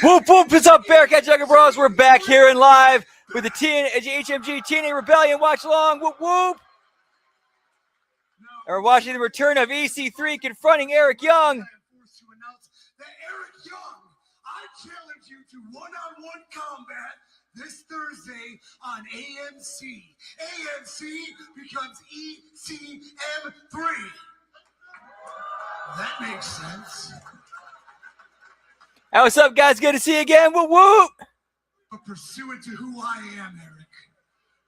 Whoop, whoop, what's up, Bearcat Jungle Bros? We're back here and live with the HMG TNA Rebellion. Watch along, whoop, whoop. And we're watching the return of EC3 confronting Eric Young. Eric Young, I challenge you to one-on-one combat this Thursday on AMC. AMC becomes ECM3. That makes sense. Hey, what's up, guys? Good to see you again. Whoop, whoop. But pursuant to who I am, Eric,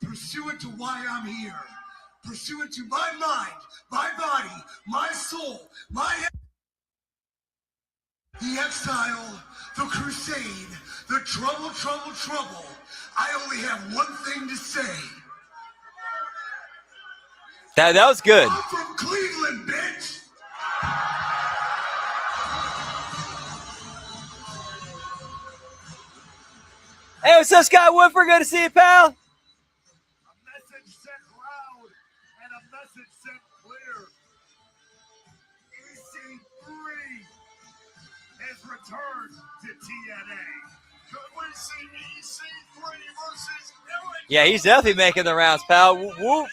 pursuant to why I'm here, pursuant to my mind, my body, my soul, the exile, the crusade, the trouble, trouble, trouble, I only have one thing to say. That was good. I'm from Cleveland, bitch. Hey, what's up, Scott Woodford? Good to see you, pal. A message sent loud and a message sent clear. EC3 has returned to TNA. Could we see EC3 versus Eric? Yeah, he's definitely making the rounds, pal. Whoop, whoop.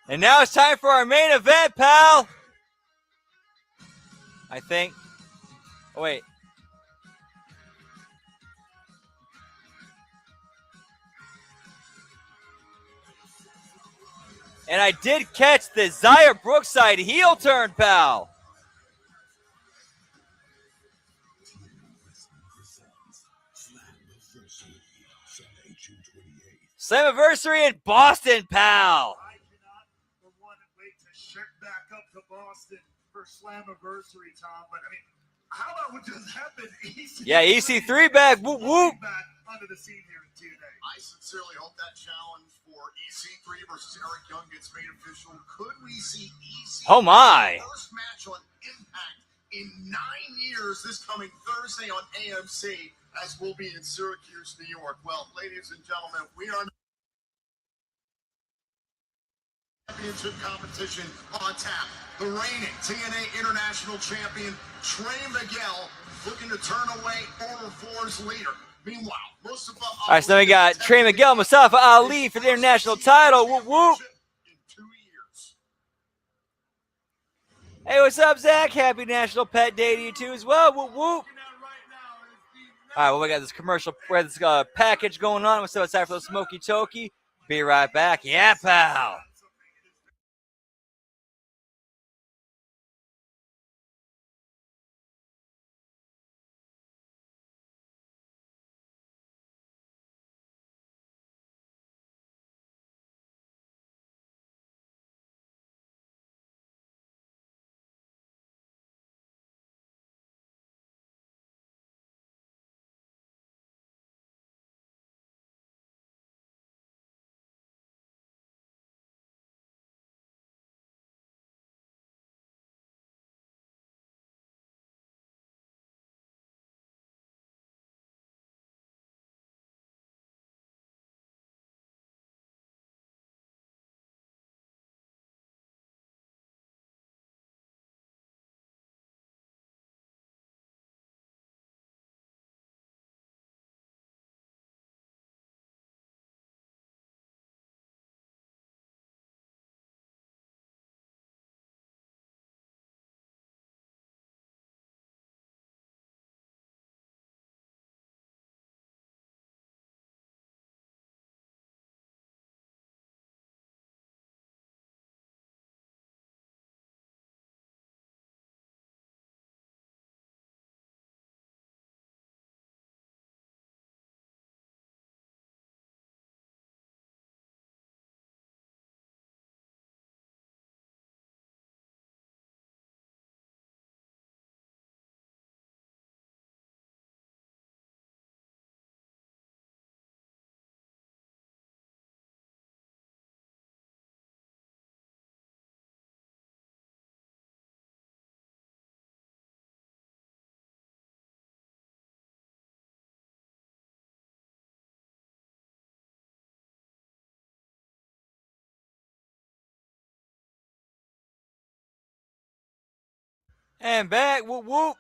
And now it's time for our main event, pal. I think. Oh, wait. And I did catch the Xia Brookside heel turn, pal. Slammiversary in Boston, pal. I cannot for one wait to ship back up to Boston for Slammiversary, Tom. But I mean, how about what just happened? Yeah, EC3 back. Whoop, whoop. Back onto the scene here in TNA. I sincerely hope that challenge for EC3 versus Eric Young gets made official. Could we see EC3 Oh my. first match on Impact in 9 years this coming Thursday on AMC, as we'll be in Syracuse, New York? Well, ladies and gentlemen, we are championship competition on tap. The reigning TNA International Champion Trey Miguel looking to turn away former Force leader. Meanwhile, Mustafa Ali. All right, so then we got Trey Miguel, Mustafa Ali for the international title. Whoop, whoop. In 2 years. Hey, what's up, Zach? Happy National Pet Day to you too as well. Whoop, whoop. All right, well, we got this commercial, we have this package going on. What's up? It's time for the Smoky Toki. Be right back. Yeah, pal. And back. Whoop, whoop.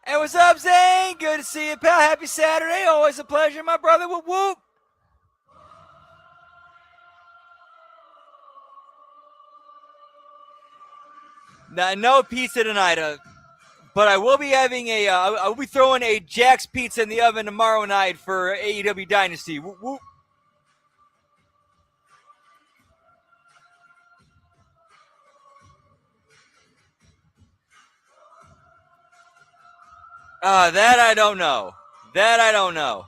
And what's up, Zane? Good to see you, pal. Happy Saturday. Always a pleasure, my brother. Whoop, whoop. No pizza tonight, but I will be having I will be throwing a Jack's Pizza in the oven tomorrow night for AEW Dynasty. Whoop, whoop. That I don't know. That I don't know.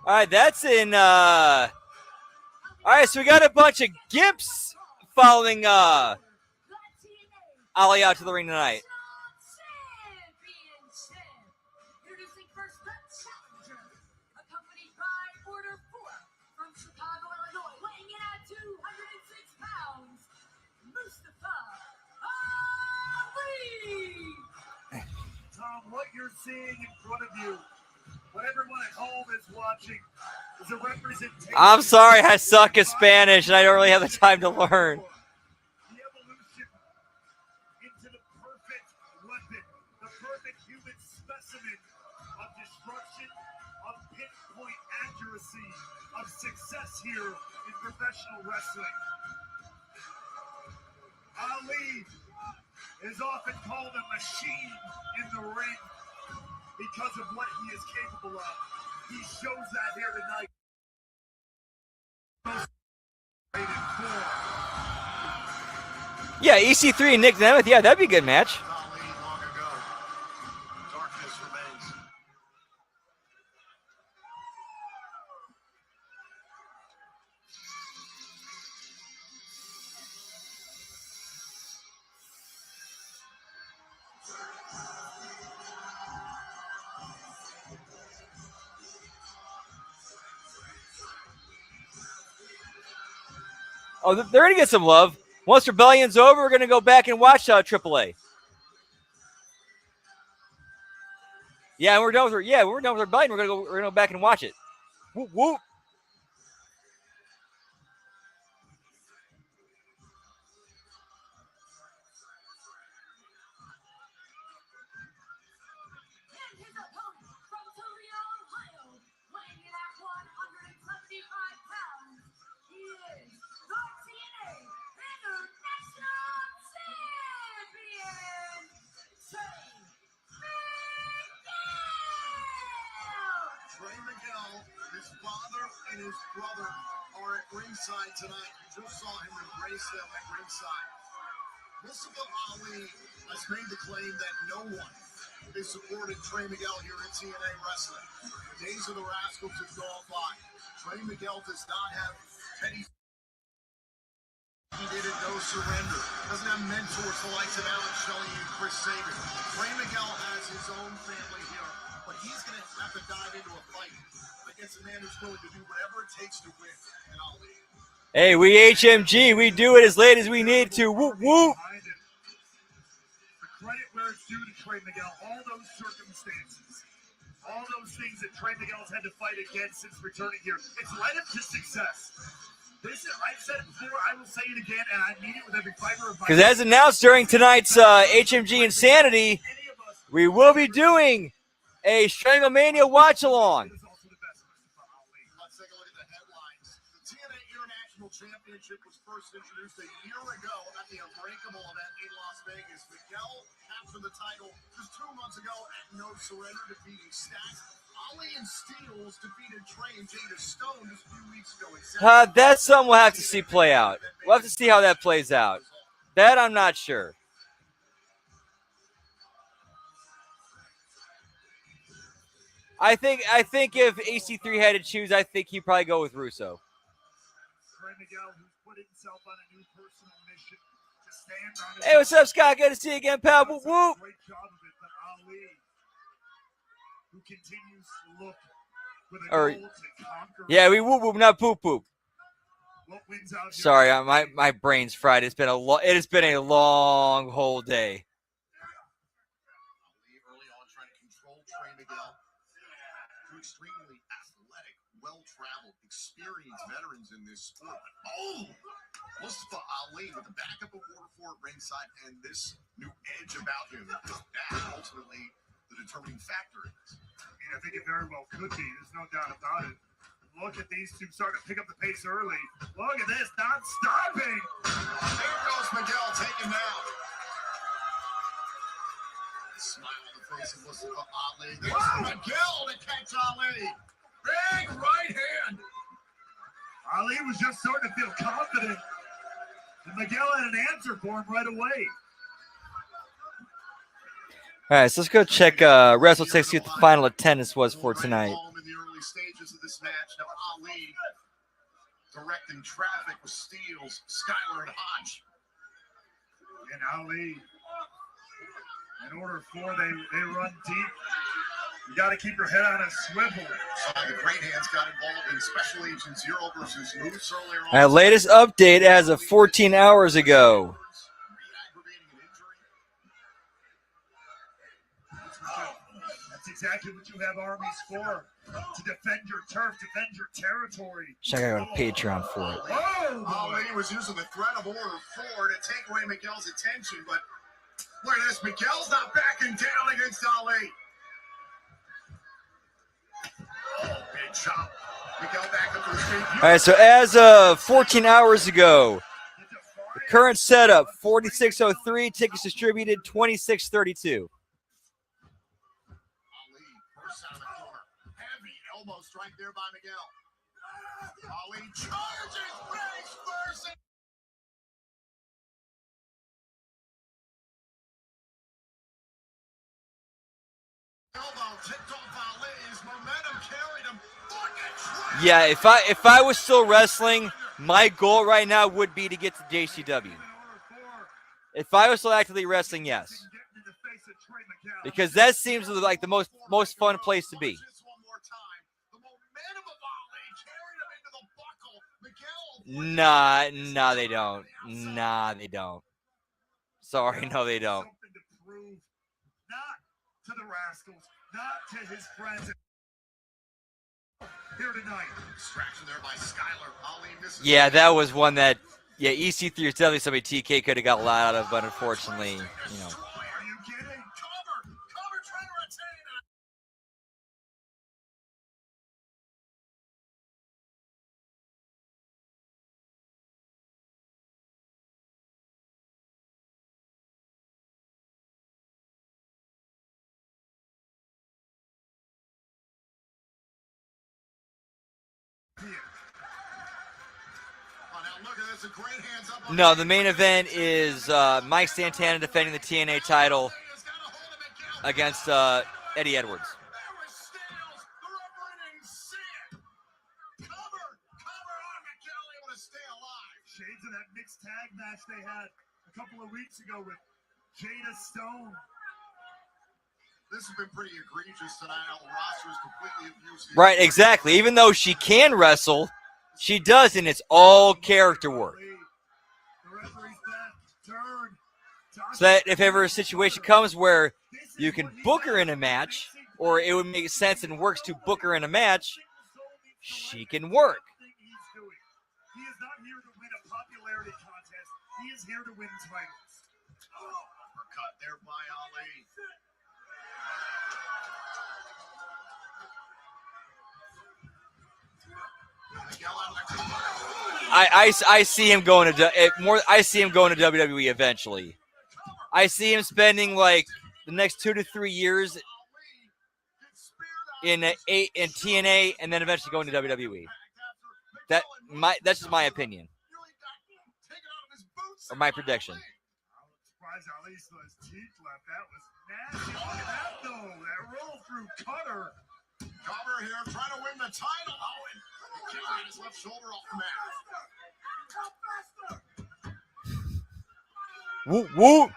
All right, that's in. All right, so we got a bunch of gimps following Ali out to the ring tonight. Tom, what you're seeing in front of you, what everyone at home is watching, is a representation. I'm sorry, I suck at Spanish and I don't really have the time to learn. The evolution into the perfect weapon, the perfect human specimen of destruction, of pinpoint accuracy, of success here in professional wrestling. Ali is often called a machine in the ring because of what he is capable of. He shows that here tonight. Yeah, EC3 and Nick Nemeth. Yeah, that'd be a good match. Ali long ago. Darkness remains. Oh, they're gonna get some love. Once Rebellion's over, we're gonna go back and watch AAA. Yeah, we're done with we're done with Rebellion. We're gonna go back and watch it. Whoop whoop. Trey Miguel, his father and his brother are at ringside tonight. You just saw him embrace them at ringside. Mustafa Ali has made the claim that no one has supported Trey Miguel here in TNA Wrestling. The days of the Rascals have gone by. Trey Miguel does not have Teddy. He did it, no surrender. Doesn't have mentors the likes of Alex Shelley and Chris Sabin. Trey Miguel has his own family here, but he's going to have to dive into a fight against a man who's willing to do whatever it takes to win. And Ali. Hey, we HMG. We do it as late as we need to. Whoop whoop. The credit where it's due to Trey Miguel, all those circumstances, all those things that Trey Miguel's had to fight against since returning here, it's led him to success. I've said it before, I will say it again, and I mean it with every fiber of my Because as announced during tonight's HMG Insanity, we will be doing a Stranglemania watch-along. Let's take a look at the headlines. The TNA International Championship was first introduced a year ago at the Unbreakable event in Las Vegas. Miguel captured the title just 2 months ago at No Surrender, defeating Stats. Ali and Steels defeated Trey and Jada Stone just a few weeks ago. That's something we'll have to see play out. We'll have to see how that plays out. That I'm not sure. I think if AC3 had to choose, I think he'd probably go with Russo. Trey Miguel, who's put himself on a new personal mission to stand on his Hey, what's up, Scott? Good to see you again, pal. Whoop, whoop. Great job of it, but Ali, who continues to look with a Or- goal to conquer. Yeah, we whoop whoop, not poop poop. What wins out here? Sorry, my brain's fried. It has been a long whole day. Ali early on trying to control Trey Miguel. Two extremely athletic, well-traveled, experienced veterans in this sport. Oh! Mustafa Ali with the backup of Waterford ringside and this new edge about him. That ultimately the determining factor in this. I think it very well could be. There's no doubt about it. Look at these two starting to pick up the pace early. Look at this, not stopping. There goes Miguel taken down. Smile on the face of Mustafa Ali. There's Miguel to catch Ali. Big right hand. Ali was just starting to feel confident. And Miguel had an answer for him right away. All right, so let's go check Wrestle 6, see what the final attendance was for tonight. In the early stages of this match, now Ali directing traffic with Steels, Skyler, and Hodge. And Ali, in order for they run deep, you got to keep your head on a swivel. The Great Hands got involved in Special Agent Zero versus Moose earlier on. All right, latest update as of 14 hours ago. That's exactly what you have armies for, to defend your turf, defend your territory. Check out on Patreon for it. Ali was using the threat of Order 4 to take away Miguel's attention, but look at this, Miguel's not backing down against Ali. Big chop. Miguel back up to his feet. All right, so as of 14 hours ago, the current setup, 4603, tickets distributed, 2632. Elbow strike there by Miguel. Ali charges face first. Elbow tipped off Ali's momentum carried him. Yeah, if I was still wrestling, my goal right now would be to get to JCW. If I was still actively wrestling, yes, because that seems like the most fun place to be. Nah, they don't. Nah, they don't. Sorry, no, they don't. Something to prove, not to the Rascals, not to his friends here tonight. Distraction there by Skyler. Ali misses. Yeah, that was one that, EC3 is definitely somebody TK could have got a lot out of, but unfortunately, Are you kidding? Cover trying to retain it. No, the main event is Mike Santana defending the TNA title against Eddie Edwards. Shades of that mixed tag match they had a couple of weeks ago with Jada Stone. This has been pretty egregious tonight. How the roster is completely abused. Right, exactly. Even though she can wrestle, she doesn't. It's all character work. So that if ever a situation comes where you can book her in a match, or it would make sense and works to book her in a match, she can work. He is not here to win a popularity contest. He is here to win titles. Uppercut there by Ali. I see him going to I see him going to WWE eventually. I see him spending like the next 2 to 3 years in TNA and then eventually going to WWE. That's just my opinion or my prediction. I'm surprised Ali still has teeth left. That was nasty. Look at that though. That roll through cutter. Cover here, trying to win the title. Owen got his left shoulder off the mat. Woo woo.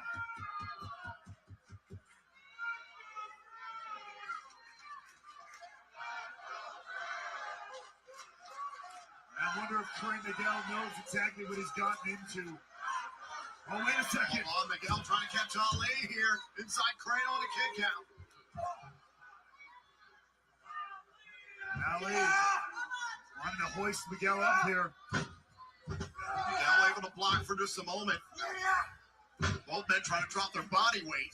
I wonder if Trey Miguel knows exactly what he's gotten into. Oh, wait a second. Hold on, Miguel trying to catch Ali here. Inside cradle and a kick out. Ali wanting to hoist Miguel up here. Miguel able to block for just a moment. Both men trying to drop their body weight.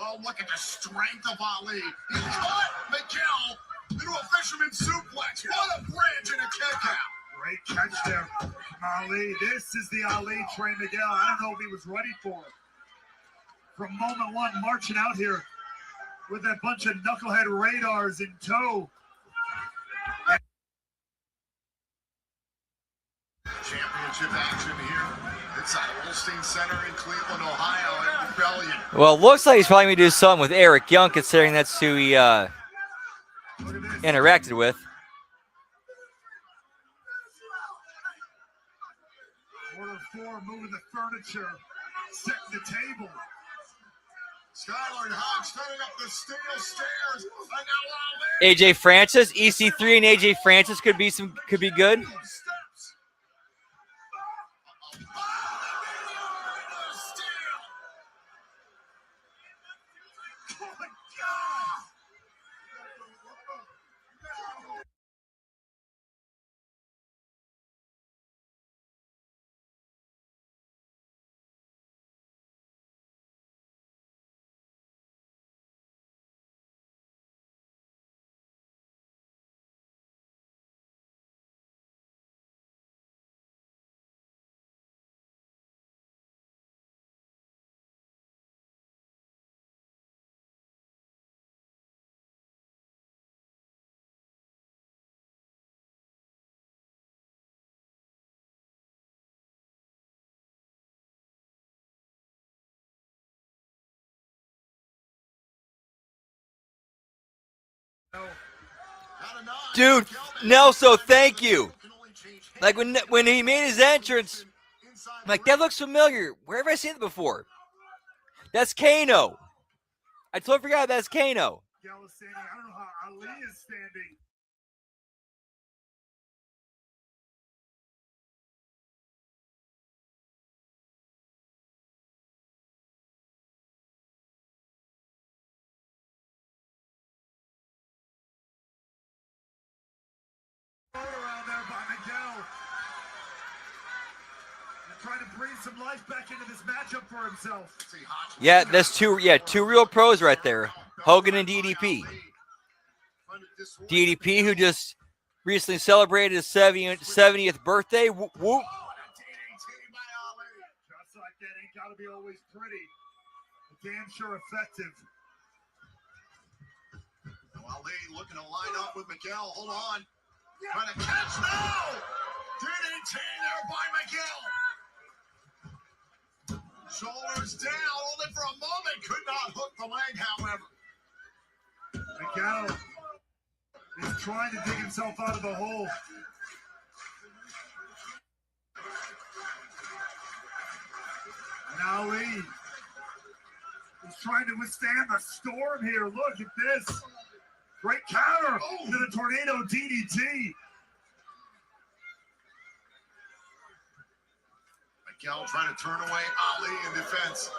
Oh, look at the strength of Ali. He caught Miguel into a fisherman suplex. What a bridge and a kick out. Great catch there from Ali. This is the Ali Trey Miguel. I don't know if he was ready for it. From moment one, marching out here with that bunch of knucklehead radars in tow. Championship action here inside Olstein Center in Cleveland, Ohio at Rebellion. Well, it looks like he's probably going to do something with Eric Young, considering that's who he interacted with. Order 4 moving the furniture, setting the table. Skylar and Hodge starting up the steel stairs. And now Ali. AJ Francis, EC3 and AJ Francis could be good. Dude, Nelson, thank you. Like when he made his entrance, I'm like, that looks familiar. Where have I seen it before? That's Kano. I totally forgot that's Kano. Miguel is standing. I don't know how Ali is standing. Around there by Miguel. They're trying to breathe some life back into this matchup for himself. Yeah, that's two real pros right there. Hogan and DDP. DDP, who just recently celebrated his 70th birthday. Whoop, whoop. Just like that, ain't gotta be always pretty. But damn sure effective. Ali looking to line up with Miguel. Hold on. Trying to catch. No! DDT there by Miguel. Shoulders down, only for a moment. Could not hook the leg, however. Miguel is trying to dig himself out of the hole. And Ali is trying to withstand the storm here. Look at this. Great counter to the tornado DDT. Miguel trying to turn away Ali in defense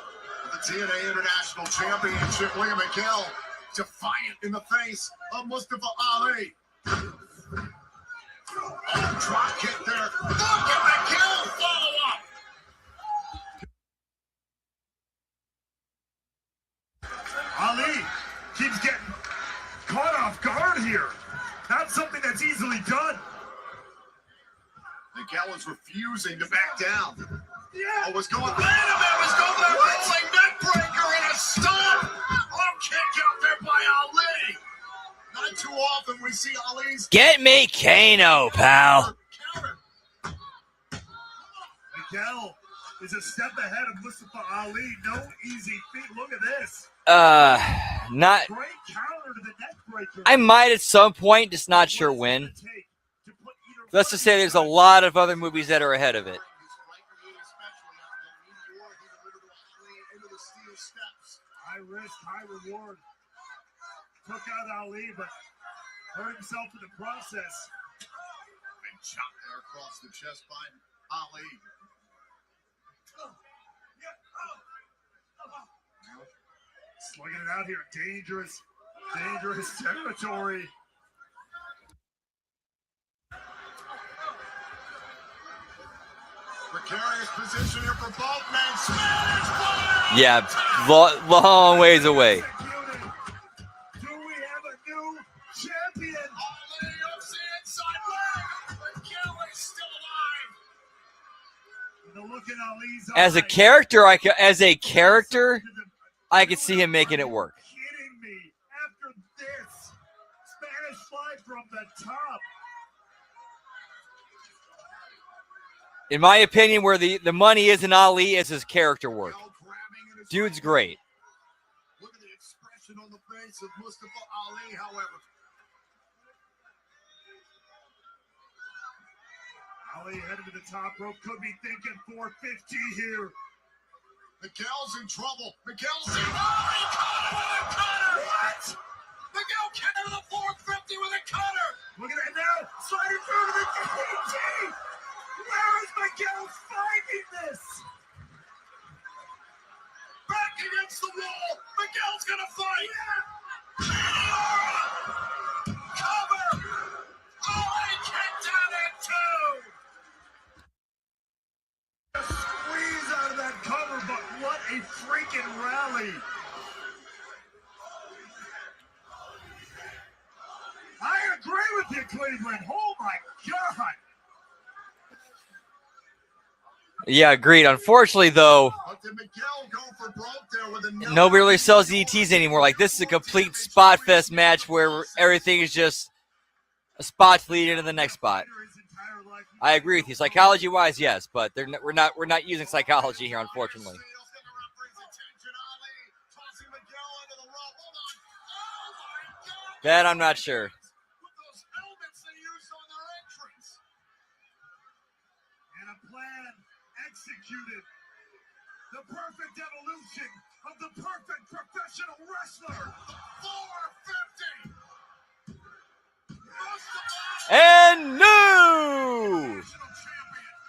of the TNA International Championship. William Miguel defiant in the face of Mustafa Ali. Oh, drop kick there. Look at Miguel follow up. Ali keeps getting caught off guard here. Not something that's easily done. Miguel is refusing to back down. Yeah. Oh, was going. Wait a minute, was going for a rolling neck breaker and a stop. Arm kick out there by Ali. Not too often we see Ali's. Get me Kano, pal. Miguel is a step ahead of Mustafa Ali. No easy feat. Look at this. Not. Great counter to the neck breaker. I might at some point, just not sure when. Let's just say there's a lot of other movies that are ahead of it. High risk, high reward. Took out Ali, but hurt himself in the process. Big chop there across the chest by Ali. Slugging it out here. Dangerous territory. Precarious position here for both men. Spanish fly! Yeah, long ways away. Do we have a new champion? Ali hooks the inside leg. Miguel is still alive. The look in Ali's As a eyes. character, I could see him making it work. Kidding me? After this, Spanish fly from the top. In my opinion, where the money is in Ali is his character work. Miguel grabbing at his Dude's leg. great. Look at the expression on the face of Mustafa Ali, however. Ali headed to the top rope. Could be thinking 450 here. Miguel's in trouble. Miguel's in. Oh, he caught him with a cutter. What? Miguel came to the 450 with a cutter. Look at that now. Sliding through to the DDT. Where is Miguel finding this? Back against the wall. Miguel's gonna fight. Cover. Oh, he kicked out at two. Squeeze out of that cover, but what a freaking rally. I agree with you, Cleveland. Oh my God. Yeah, agreed. Unfortunately, though, But did Miguel go for broke there with another? nobody really sells ETs anymore. Like, this is a complete spot fest match where everything is just a spot to lead into the next spot. I agree with you. Psychology-wise, yes, but we're not using psychology here, unfortunately. That I'm not sure. With those helmets they used on their entrance. And a plan executed. The perfect evolution of the perfect professional wrestler. 450. Mustafa And new! national champion.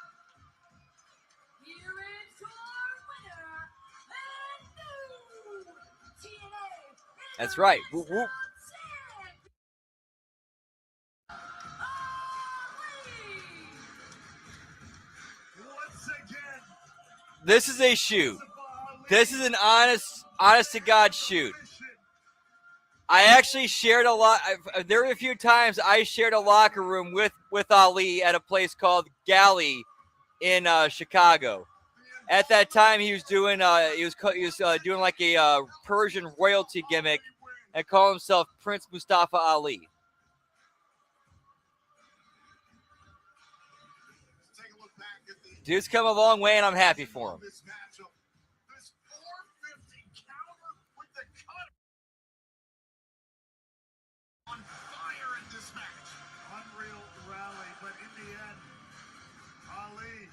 Here is your winner, and new TNA. That's right. Whoop, whoop. Once again, This is a shoot. This is an honest to God shoot. I actually shared a lot. There were a few times I shared a locker room with Ali at a place called Galley in Chicago. At that time, he was doing doing like a Persian royalty gimmick and called himself Prince Mustafa Ali. Take a look back at the Dude's come a long way, and I'm happy for him. this matchup. This 450 counter with the cutter. On fire in this match. unreal rally, but in the end, Ali,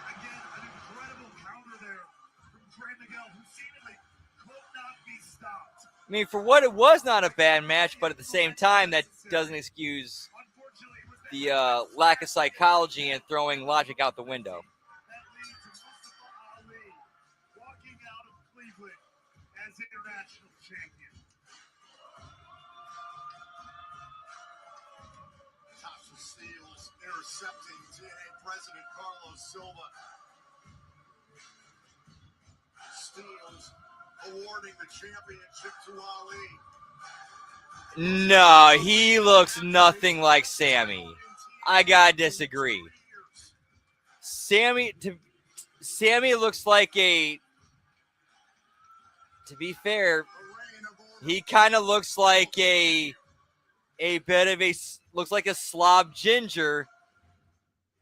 again, an incredible counter there from Trey Miguel, who seemingly could not be stopped. I mean, for what it was, not a bad match, but at the same time, that doesn't excuse Unfortunately, it was that the lack of psychology and throwing logic out the window. that lead to Mustafa Ali walking out of Cleveland as international champion. Tasha Steele intercepting TNA President Carlos Silva. Steele's awarding the championship to Ali. No, he looks nothing like Sammy. I gotta disagree. Sammy looks like a. To be fair, he kind of looks like a bit of looks like a slob ginger,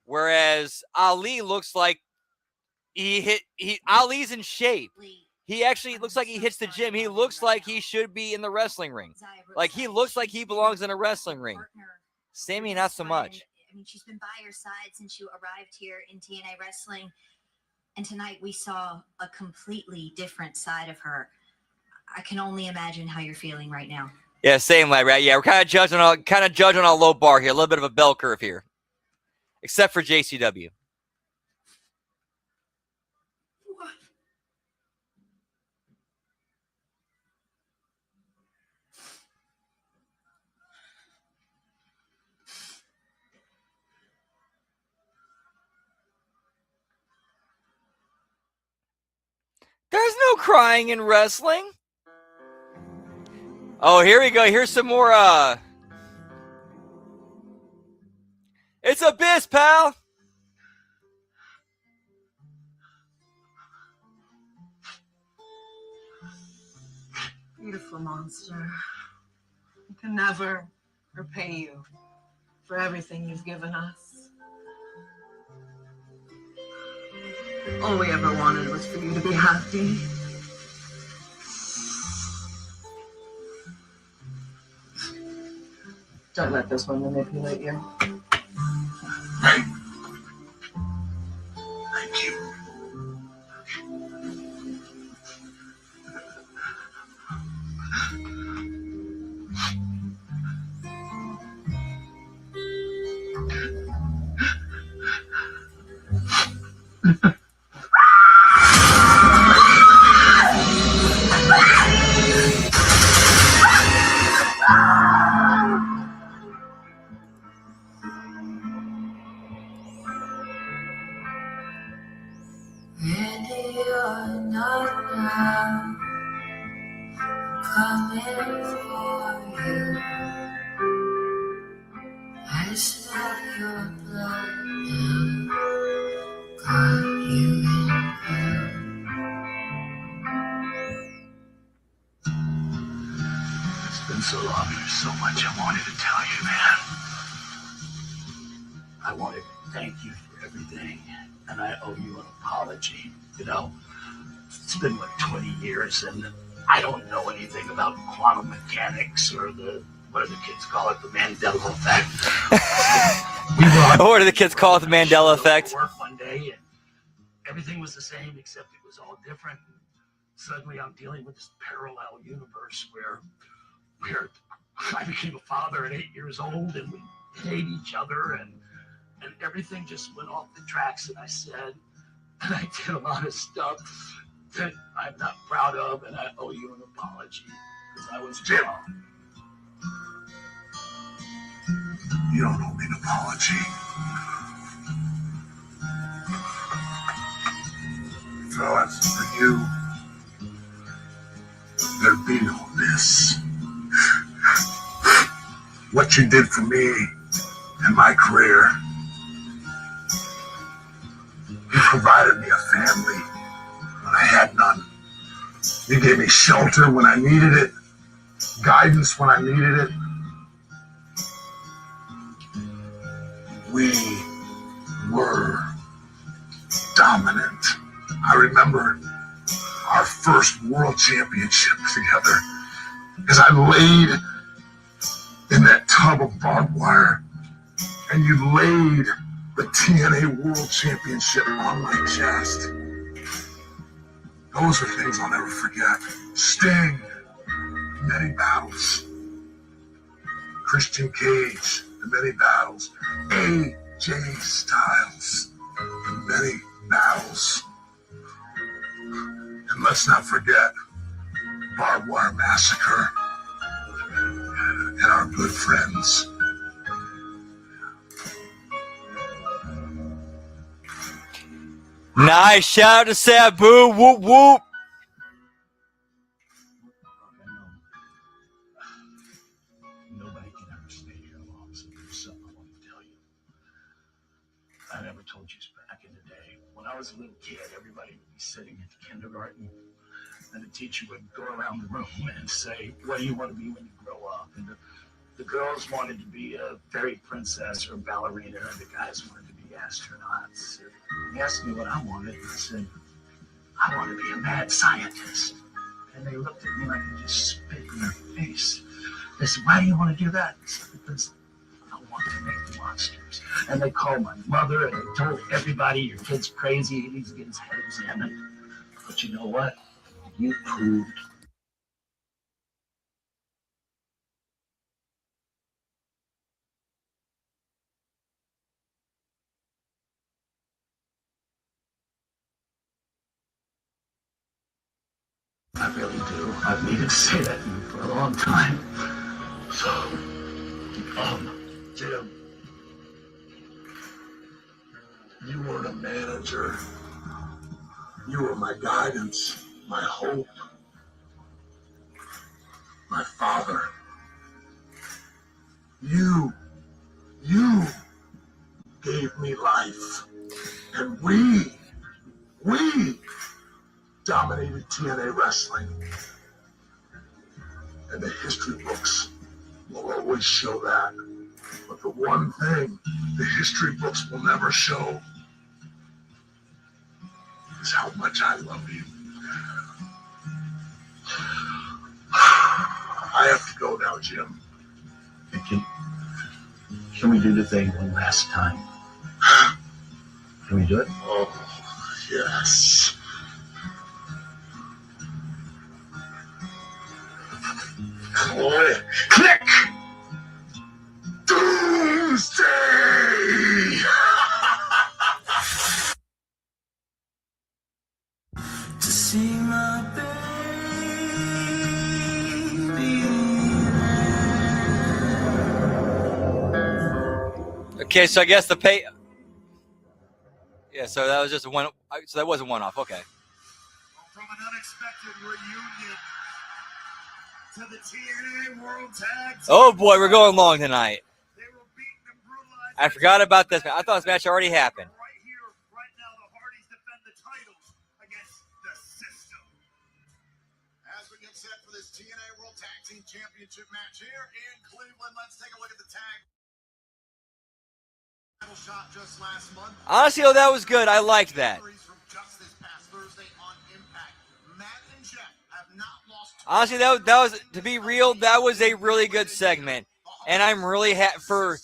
whereas Ali looks like Ali's in shape. He actually looks like he hits the gym. He looks like he should be in the wrestling ring. Like, he looks like he belongs in a wrestling ring. Sammy, not so much. I mean, she's been by your side since you arrived here in TNA Wrestling. And tonight we saw a completely different side of her. I can only imagine how you're feeling right now. Yeah, same, lad, right? Yeah, we're kind of judging on a low bar here, a little bit of a bell curve here, except for JCW. crying in wrestling. Oh, here we go. Here's some more. It's Abyss, pal. Beautiful monster. I can never repay you for everything you've given us. All we ever wanted was for you to be happy. Don't let this one manipulate you. Right. Thank you. Ready or not now, coming for you. I smell your blood now, got you in blue. It's been so long. There's so much I wanted to tell you, man. I wanted to thank you for everything, and I owe you an apology. You know, it's been like 20 years, and I don't know anything about quantum mechanics or what do the kids call it, the Mandela effect. What do the kids call it, the Mandela effect? Work one day, and everything was the same, except it was all different. And suddenly, I'm dealing with this parallel universe where I became a father at 8 years old, and we hate each other, and everything just went off the tracks. And I said, and I did a lot of stuff that I'm not proud of, and I owe you an apology because I was wrong. You don't owe me an apology. Fellas, for you, there'd be no this. What you did for me and my career, you provided me a family when I had none. You gave me shelter when I needed it, guidance when I needed it. We were dominant. I remember our first world championship together as I laid in that tub of barbed wire and you laid the TNA World Championship on my chest. Those are things I'll never forget. Sting, many battles. Christian Cage, the many battles. AJ Styles, the many battles. And let's not forget Barbed Wire Massacre and our good friends. Nice shout out to Sabu. Whoop whoop. Nobody can ever stay here long, so there's something I want to tell you. I never told you back in the day. When I was a little kid, everybody would be sitting at the kindergarten, and the teacher would go around the room and say, "What do you want to be when you grow up?" And the girls wanted to be a fairy princess or a ballerina, and the guys wanted to be astronauts. And they asked me what I wanted, and I said, "I want to be a mad scientist." And they looked at me like I just spit in their face. They said, "Why do you want to do that?" I said, "Because I want to make monsters." And they called my mother and they told everybody, "Your kid's crazy, he needs to get his head examined." But you know what? You proved I really do. I've needed to say that to you for a long time. So, Jim, you weren't a manager. You were my guidance, my hope, my father. You gave me life. And we dominated TNA wrestling. And the history books will always show that. But the one thing the history books will never show is how much I love you. I have to go now, Jim. Can we do the thing one last time? Can we do it? Oh, yes. Click! Doomsday! To see my baby. Okay, so I guess the pay. Yeah, so that was just a one. So that wasn't one off. Okay. From an unexpected reunion to the TNA World Tag Team. Oh boy, we're going long tonight. They were beaten and brutalized. I forgot about this. I thought this match already happened. Right here, right now, the Hardys defend the titles against the System. As we get set for this TNA World Tag Team Championship match here in Cleveland, let's take a look at the tag title shot just last month. Honestly, though, that was good. I liked that. From just this past Thursday on Impact, Matt and Jeff have not lost. Honestly, that was, to be real, that was a really good segment, and I'm really happy for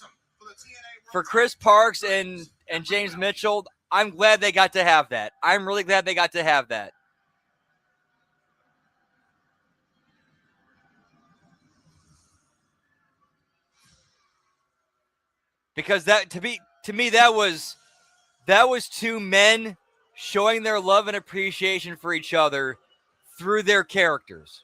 Chris Parks and James Mitchell. I'm glad they got to have that. I'm really glad they got to have that. Because to me that was two men showing their love and appreciation for each other through their characters.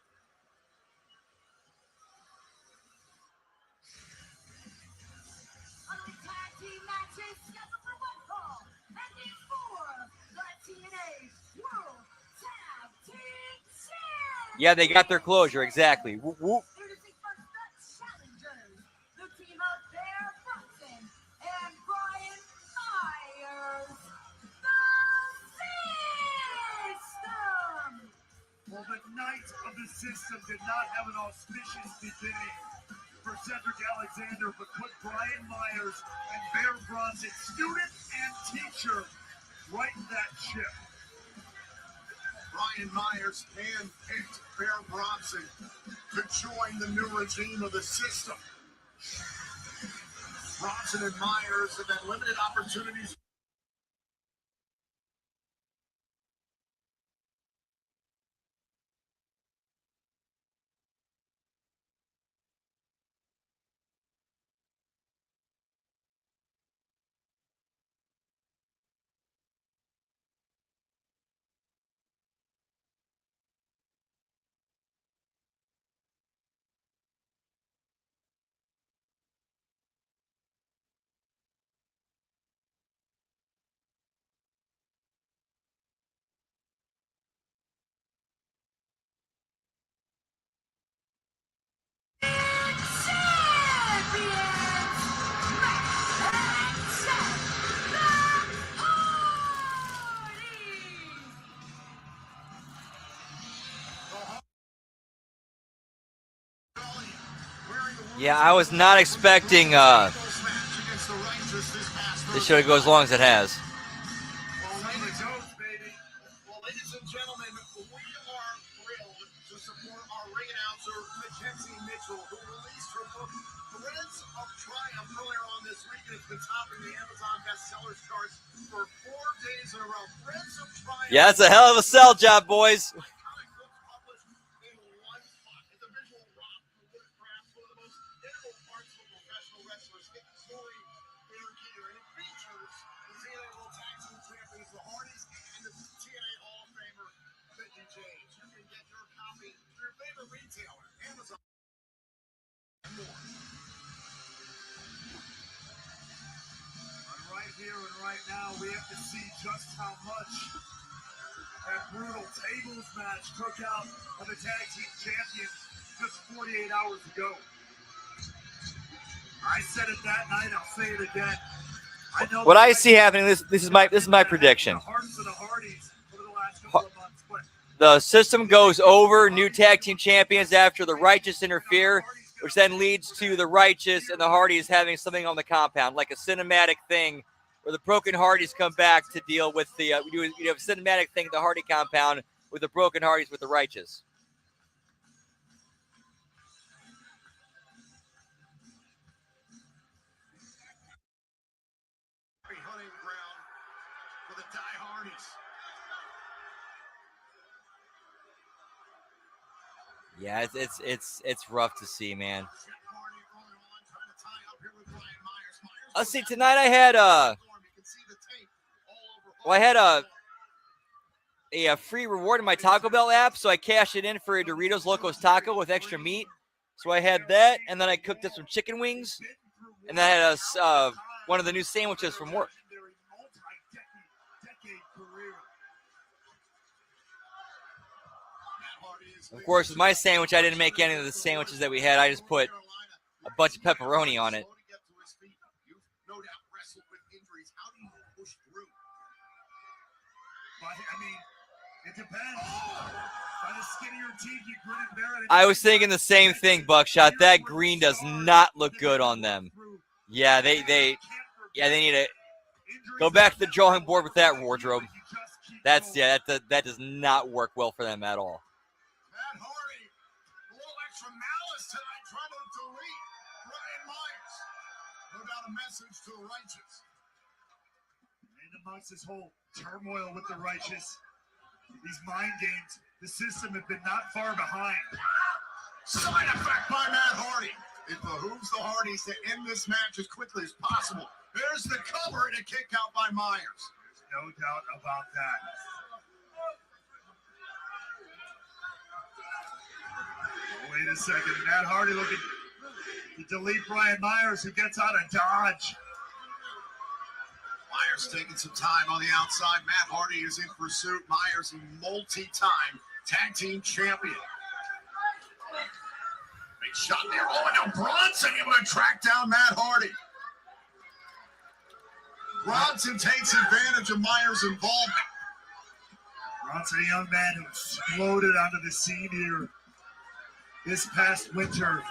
Yeah, they got their closure, exactly. Whoop, whoop. Well, the night of the System did not have an auspicious beginning for Cedric Alexander, but put Brian Myers and Bear Bronson, student and teacher, right in that ship. Brian Myers handpicked Bear Bronson to join the new regime of the System. Bronson and Myers have had limited opportunities. Yeah, I was not expecting this show to go as long as it has. Well, ladies and gentlemen, we are thrilled to support our ring announcer, Mackenzie Mitchell, who released her book, Threads of Triumph, earlier on this week. It's been topping the Amazon bestsellers charts for 4 days in a row. Threads of Triumph. Yeah, that's a hell of a sell job, boys. Retailer, Amazon. And right here and right now, we have to see just how much That brutal tables match took out of the tag team champions just 48 hours ago. I said it that night, I'll say it again. I know What I see happening, this is my prediction. The Hardys of the Hardys over the last couple of months, but The system goes over new tag team champions after the Righteous interfere, which then leads to the Righteous and the Hardys having something on the compound, like a cinematic thing where the Broken Hardys come back to deal with the, you have a cinematic thing, the Hardy compound, with the Broken Hardys with the Righteous. Hunting ground for the Die Hardys. Yeah, it's rough to see, man. Let's see. Tonight I had a free reward in my Taco Bell app, so I cashed it in for a Doritos Locos Taco with extra meat. So I had that, and then I cooked up some chicken wings, and then I had one of the new sandwiches from work. Of course, with my sandwich, I didn't make any of the sandwiches that we had. I just put a bunch of pepperoni on it. I mean, it depends. By the skin of your teeth, you grin and bear it. I was thinking the same thing, Buckshot. That green does not look good on them. Yeah, they need to go back to the drawing board with that wardrobe. That does not work well for them at all. Matt Hardy, a little extra malice tonight, trying to delete Brian Myers. No doubt a message to the Righteous. And amongst this whole turmoil with the Righteous, these mind games, the system have been not far behind. Side effect by Matt Hardy. It behooves the Hardys to end this match as quickly as possible. There's the cover and a kick out by Myers. There's no doubt about that. Wait a second. Matt Hardy looking to delete Brian Myers, who gets out of dodge. Myers taking some time on the outside. Matt Hardy is in pursuit. Myers, a multi-time tag team champion. Big shot there. Oh, and now Bronson able to track down Matt Hardy. Bronson takes advantage of Myers' involvement. Bronson, a young man who exploded onto the scene here this past winter.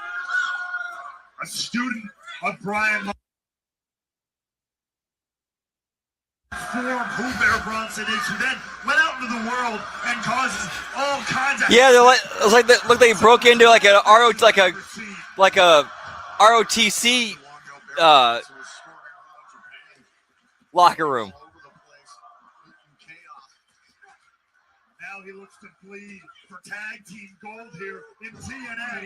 A student of Brian Myers. Who Bear Bronson is, who then went out into the world and causes all kinds of it looked like they broke into like a ROTC locker room. Now he looks to bleed for tag team gold here in TNA.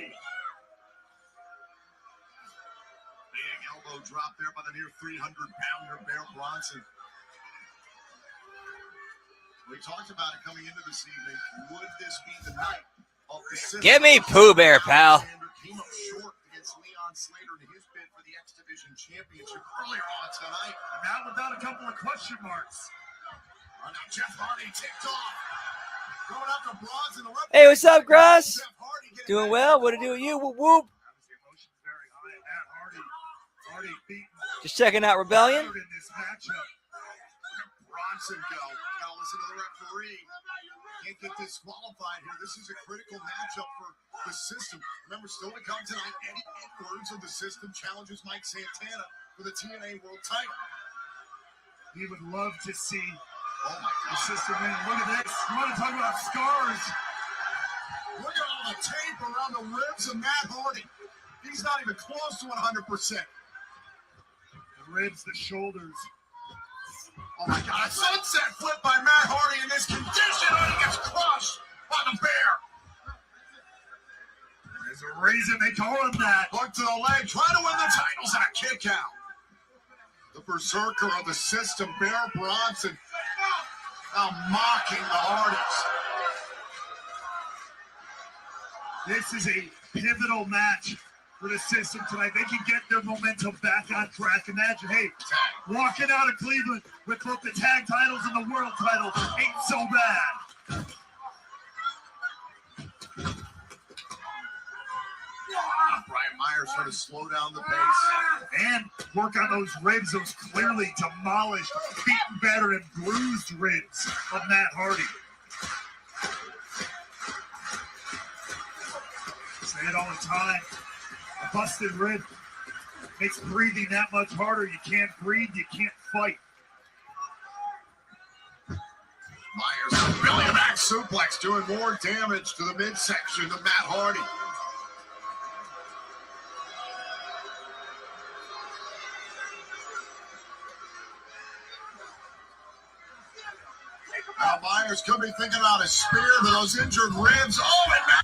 Big elbow drop there by the near 300-pounder Bear Bronson. We talked about it coming into this evening. Would this be the night of the system? Give me Pooh Bear, pal. Came up short against Leon Slater in his bid for the X Division Championship earlier on tonight. And now without a couple of question marks. Now Jeff Hardy ticked off. Going up to Bronson. Hey, what's up, Grass? Doing well. What to do with you? Whoop whoop. Hardy beaten. Just checking out Rebellion. In this matchup. Bronson go. Gotta listen to the referee. Can't get disqualified here. This is a critical matchup for the system. Remember, still to come tonight, Eddie Edwards of the system challenges Mike Santana for the TNA World title. He would love to see the system win. Look at this. You want to talk about scars? Look at all the tape around the ribs of Matt Hardy. He's not even close to 100%. The ribs, the shoulders. Oh my God, a sunset flip by Matt Hardy in this condition, and he gets crushed by the Bear. There's a reason they call him that. Hook to the leg, trying to win the titles and a kick out. The berserker of the system, Bear Bronson, now mocking the Hardys. This is a pivotal match for the system tonight. They can get their momentum back on track. Imagine, hey, walking out of Cleveland with both the tag titles and the world title ain't so bad. Brian Myers trying to slow down the pace. And work on those ribs, those clearly demolished, beaten, battered, and bruised ribs of Matt Hardy. Say it all the time. A busted rib makes breathing that much harder. You can't breathe, you can't fight. Myers, belly back suplex, doing more damage to the midsection of Matt Hardy. Now Myers could be thinking about a spear to those injured ribs. Oh, and Matt.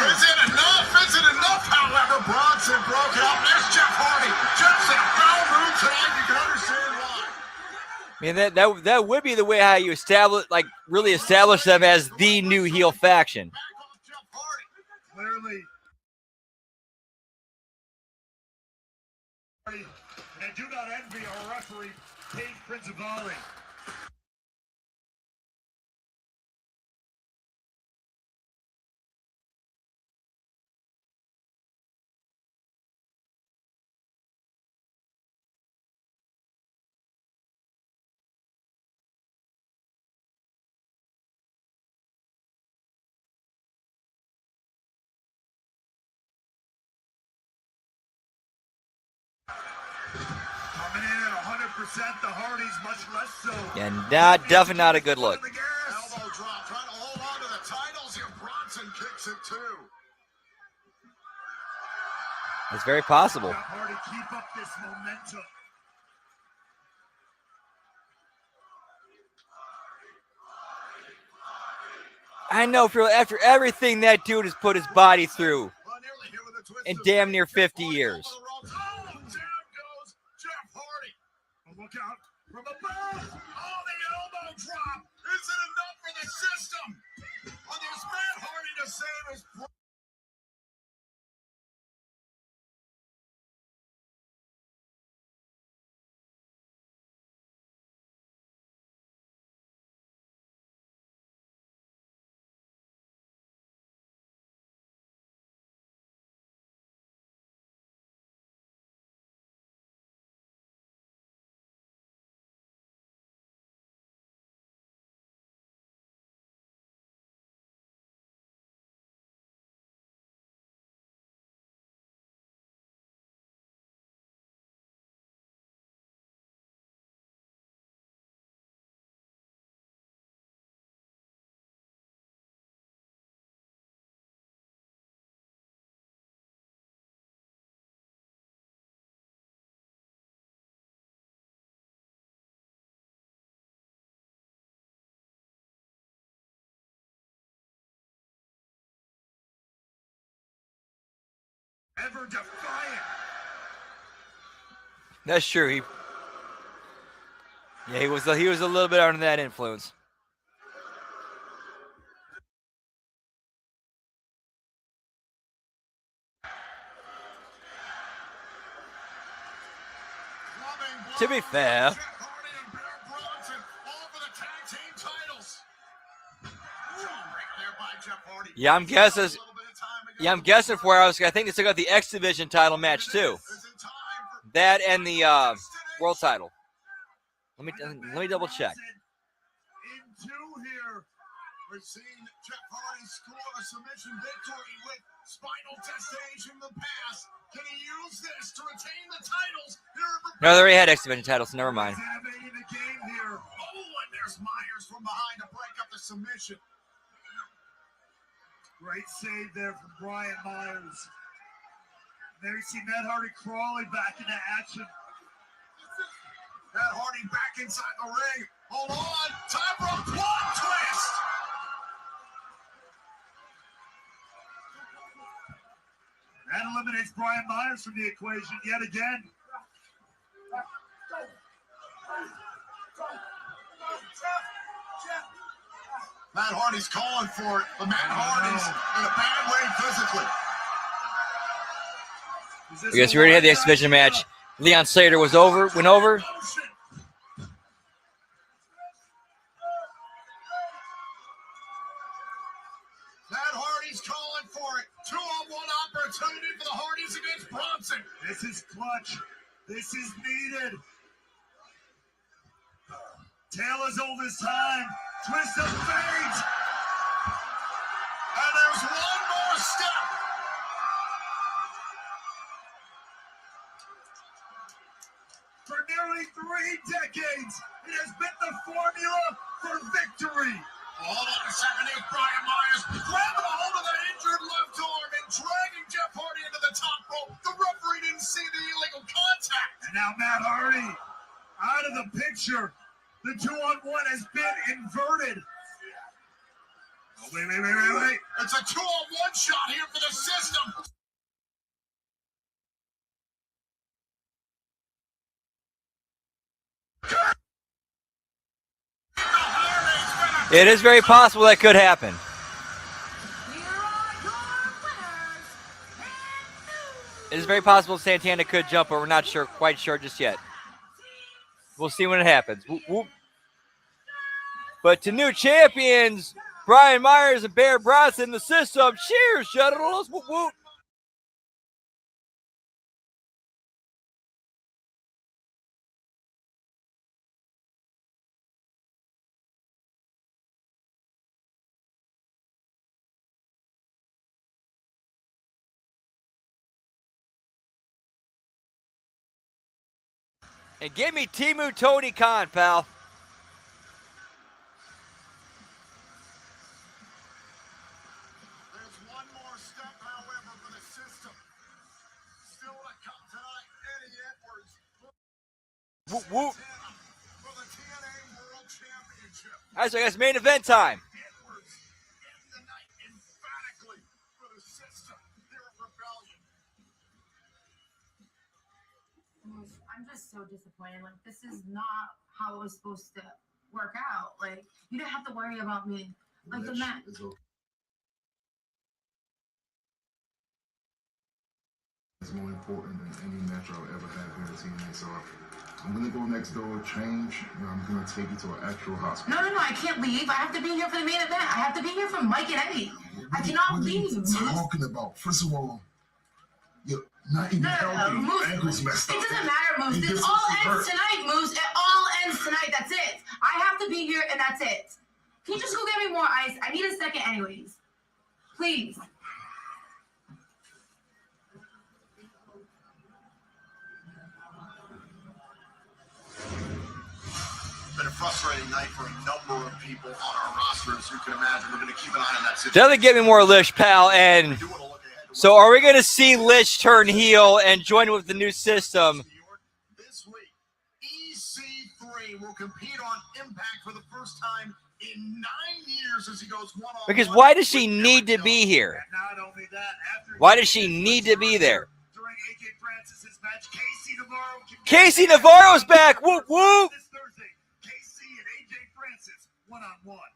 Is it enough? Is it enough? However, Bronson broke out. There's Jeff Hardy. Jeff's in a foul mood tonight. You can understand why. I mean, that would be the way how you establish, like, really establish them as the new heel faction. Back off Jeff Hardy. Clearly. And do not envy our referee, Paige Principali. Coming in at 100%, the Hardys much less so. And definitely not a good look. Elbow drop, trying to hold on to the titles here. Bronson kicks it too. It's very possible. Jeff Hardy, keep up this momentum. I know, for after everything that dude has put his body through Well, nearly hit with a twist in of damn fate. near Jeff 50 Hardy years. over the ropes. Oh, down goes Jeff Hardy. Oh, look out from above. Oh, the elbow drop. Is it enough for the system? Or there's Matt Hardy to save his Ever defiant. That's true. He was a little bit under that influence. To be fair, Jeff Hardy and Bear Bronson all for the tag team titles. Jawbreaker there by Jeff Hardy. yeah, I'm guessing. A little bit of time ago. Yeah, I'm guessing for where I was. I think they took out the X Division title match too. Is it time for That and the world title. Let me double check. In two here. We're seeing Jeff Hardy score a submission victory with spinal testation in the past. Can he use this to retain the titles? No, they already had X Division titles. So never mind. Innovating the game here. Oh, and there's Myers from behind to break up the submission. Great save there from Brian Myers. There you see Matt Hardy crawling back into action. Matt Hardy back inside the ring. Hold on. Time for a plot twist. That eliminates Brian Myers from the equation yet again. Matt Hardy's calling for it, but Matt Hardy's in a bad way physically. I guess we already had the X Division match. Leon Slater went over. Matt Hardy's calling for it. 2-on-1 opportunity for the Hardys against Bronson. This is clutch. This is needed. Tale as old as time. Twist of fate. And there's one more step. For nearly 3 decades, it has been the formula for victory. Hold on a second here, Brian Myers grabbing a hold of the injured left arm and dragging Jeff Hardy into the top rope. The referee didn't see the illegal contact. And now Matt Hardy out of the picture. The 2-on-1 has been inverted. Oh, wait. It's a 2-on-1 shot here for the system. It is very possible that could happen. It is very possible Santana could jump, but we're not quite sure just yet. We'll see when it happens. Whoop, whoop. But to new champions, Brian Myers and Bear Bronson, the system. Cheers, generals. Whoop, whoop. And give me Timu Tony Khan, pal. There's one more step, however, for the system. Still to come tonight, Eddie Edwards. Whoop, whoop. For the TNA World Championship. All right, so I guess main event time. Edwards ending the night emphatically for the system. They're a rebellion. I'm just so disappointed. Like, this is not how it was supposed to work out. Like, you didn't have to worry about me. Like, the match. It's more important than any match I'll ever have here at TNA. So I'm gonna go next door, change, and I'm gonna take you to an actual hospital. No, I can't leave. I have to be here for the main event. I have to be here for Mike and Eddie. I cannot leave. What are you talking about? First of all, you're not even healthy. Moose. Your ankle's messed up. It doesn't matter, Moose. This all ends tonight, Moose. It all ends tonight. That's it. I have to be here, and that's it. Can you just go get me more ice? I need a second anyways. Please. Been a frustrating night for a number of people on our roster, as you can imagine. We're going to keep an eye on that situation. Doesn't get me more Lish, pal. And so are we going to see Lish turn heel and join with the new system? This week, EC3 will compete on Impact for the first time in 9 years as he goes one-on-one. Because why does she need to be here? Not only that, after Why does she need to be there? during AJ Francis's match, Casey Navarro. Casey Navarro's back. Whoop, whoop. This Thursday, Casey and AJ Francis one-on-one.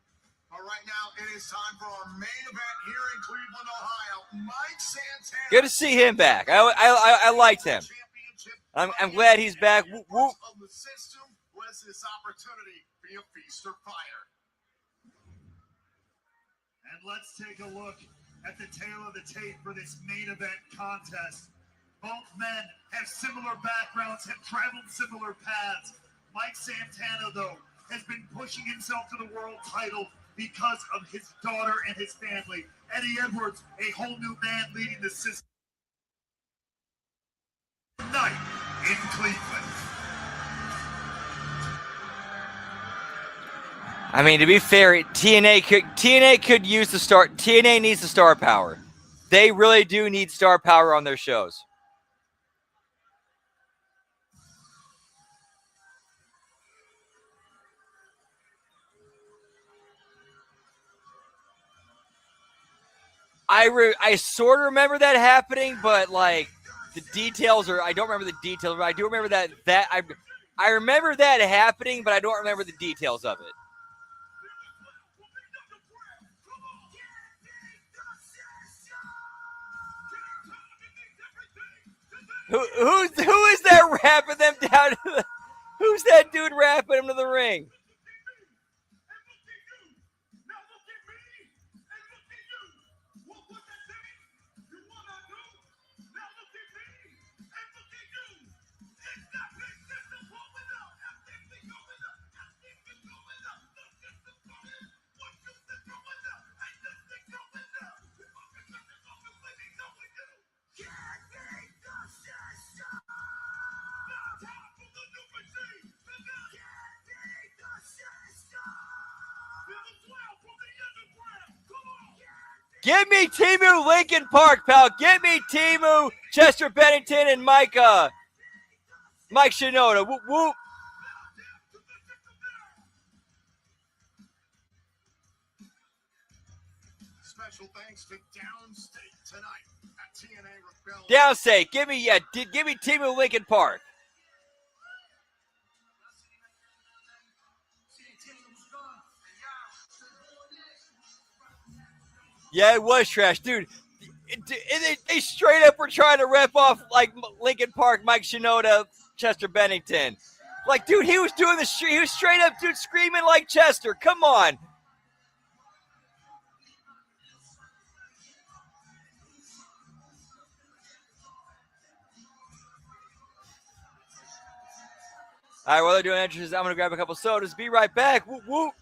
All right, now it is time for our main event here in Cleveland, Ohio. Mike Santana. Good to see him back. I liked him. I'm glad he's back. Whoop, whoop. Of the system was this opportunity be a feast or fire. And let's take a look at the tail of the tape for this main event contest. Both men have similar backgrounds, have traveled similar paths. Mike Santana, though, has been pushing himself to the world title because of his daughter and his family. Eddie Edwards, a whole new man leading the system. Tonight in Cleveland. I mean, to be fair, TNA could use the star. TNA needs the star power. They really do need star power on their shows. I sort of remember that happening, but like the details are I don't remember the details, but I do remember that I remember that happening, but I don't remember the details of it. Who is that rapping them down to the, who's that dude rapping him to the ring? Give me Timu Lincoln Park, pal. Give me Timu, Chester Bennington, and Mike Shinoda. Whoop, whoop. Special thanks to Downstate tonight at TNA Rebellion. Downstate. Give me Timu Lincoln Park. Yeah, it was trash, dude. They straight up were trying to rip off like Lincoln Park, Mike Shinoda, Chester Bennington. Like, dude, he was doing he was straight up, dude, screaming like Chester. Come on. All right, while they're doing entrances, I'm gonna grab a couple sodas. Be right back. Whoop whoop.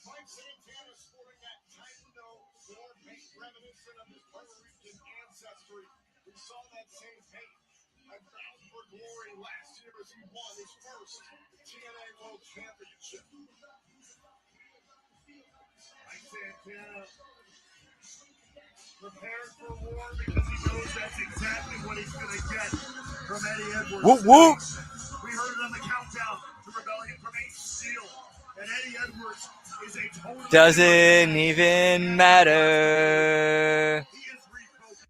Mike Santana sporting that Taekwondo war paint reminiscent of his Puerto Rican ancestry. We saw that same paint at Bound for Glory last year as he won his first TNA World Championship. Mike Santana prepared for war because he knows that's exactly what he's going to get from Eddie Edwards. Whoop whoop. We heard it on the countdown to Rebellion from Ace Steel. And Eddie Edwards is a totally Doesn't even matter. He is refocused.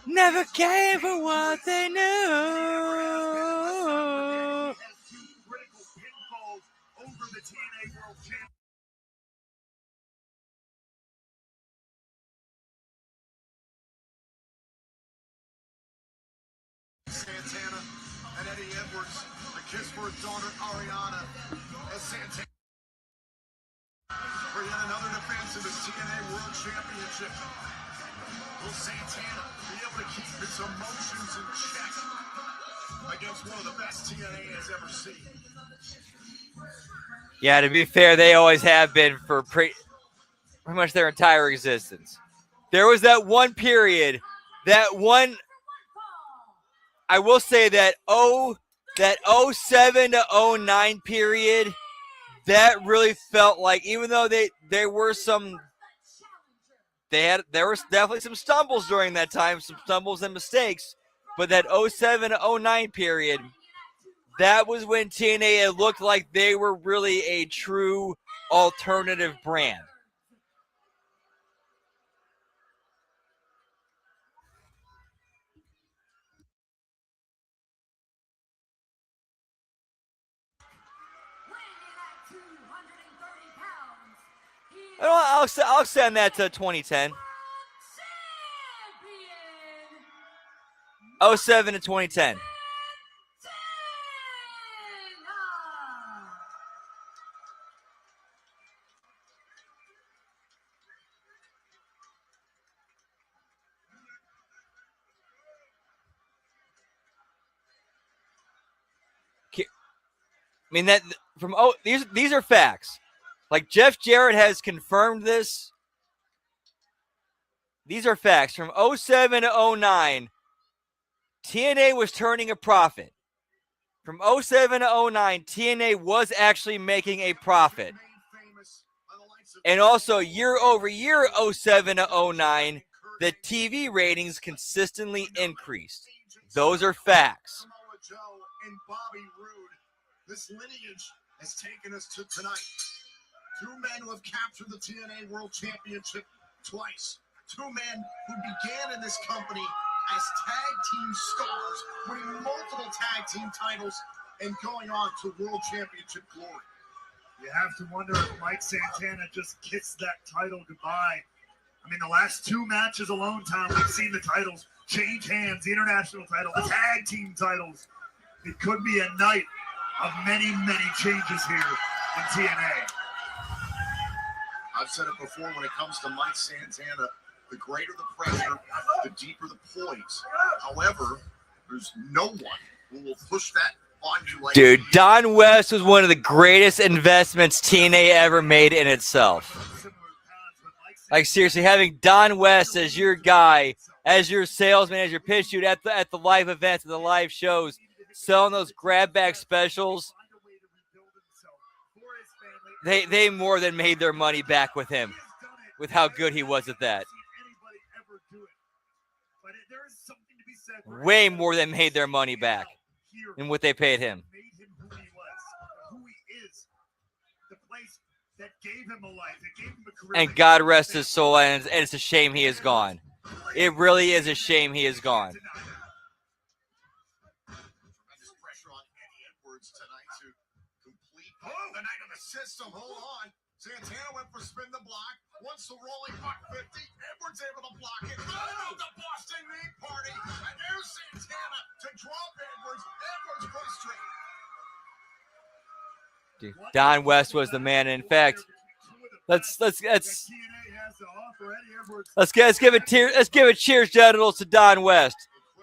Never came for what they knew. He has two critical pinfalls over the TNA World Champion. Santana and Eddie Edwards, a kiss for his daughter Ariana, as Santana for yet another defense of his TNA World Championship. Will Santana be able to keep his emotions in check against one of the best TNA has ever seen? Yeah, to be fair, they always have been for pretty much their entire existence. There was that one period, I will say that 07 to 09 period, that really felt like, even though there were definitely some stumbles during that time, some stumbles and mistakes, but that 07 to 09 period, that was when TNA looked like they were really a true alternative brand. I'll send that to 2010. 07 to 2010. I mean, that from these are facts. Like, Jeff Jarrett has confirmed this. These are facts. From 07 to 09, TNA was turning a profit. From 07 to 09, TNA was actually making a profit. And also, year over year, 07 to 09, the TV ratings consistently increased. Those are facts. And Bobby Roode, this lineage has taken us to tonight. Two men who have captured the TNA World Championship twice. Two men who began in this company as tag team stars, winning multiple tag team titles and going on to World Championship glory. You have to wonder if Mike Santana just kissed that title goodbye. I mean, the last two matches alone, Tom, we've seen the titles change hands, the international title, the tag team titles. It could be a night of many, many changes here in TNA. I've said it before, when it comes to Mike Santana, The greater the pressure, the deeper the points. However, there's no one who will push that on you like Dude, Don West was one of the greatest investments TNA ever made in itself. Like, seriously, having Don West as your guy, as your salesman, as your pitch dude at the live events, at the live shows, selling those grab bag specials, they more than made their money back with him, with how good he was at that. Way more than made their money back in what they paid him. And God rest his soul, and it's a shame he is gone. It really is a shame he is gone. The night of the system. Hold on. Santana went for spin the block. Once the rolling buck 50. Edwards able to block it. Oh, the Boston Meat Party. And there's Santana to drop Edwards. Edwards frustrated. Dude, Don West was the man. In fact, let's give a cheers, genitals, to Don West.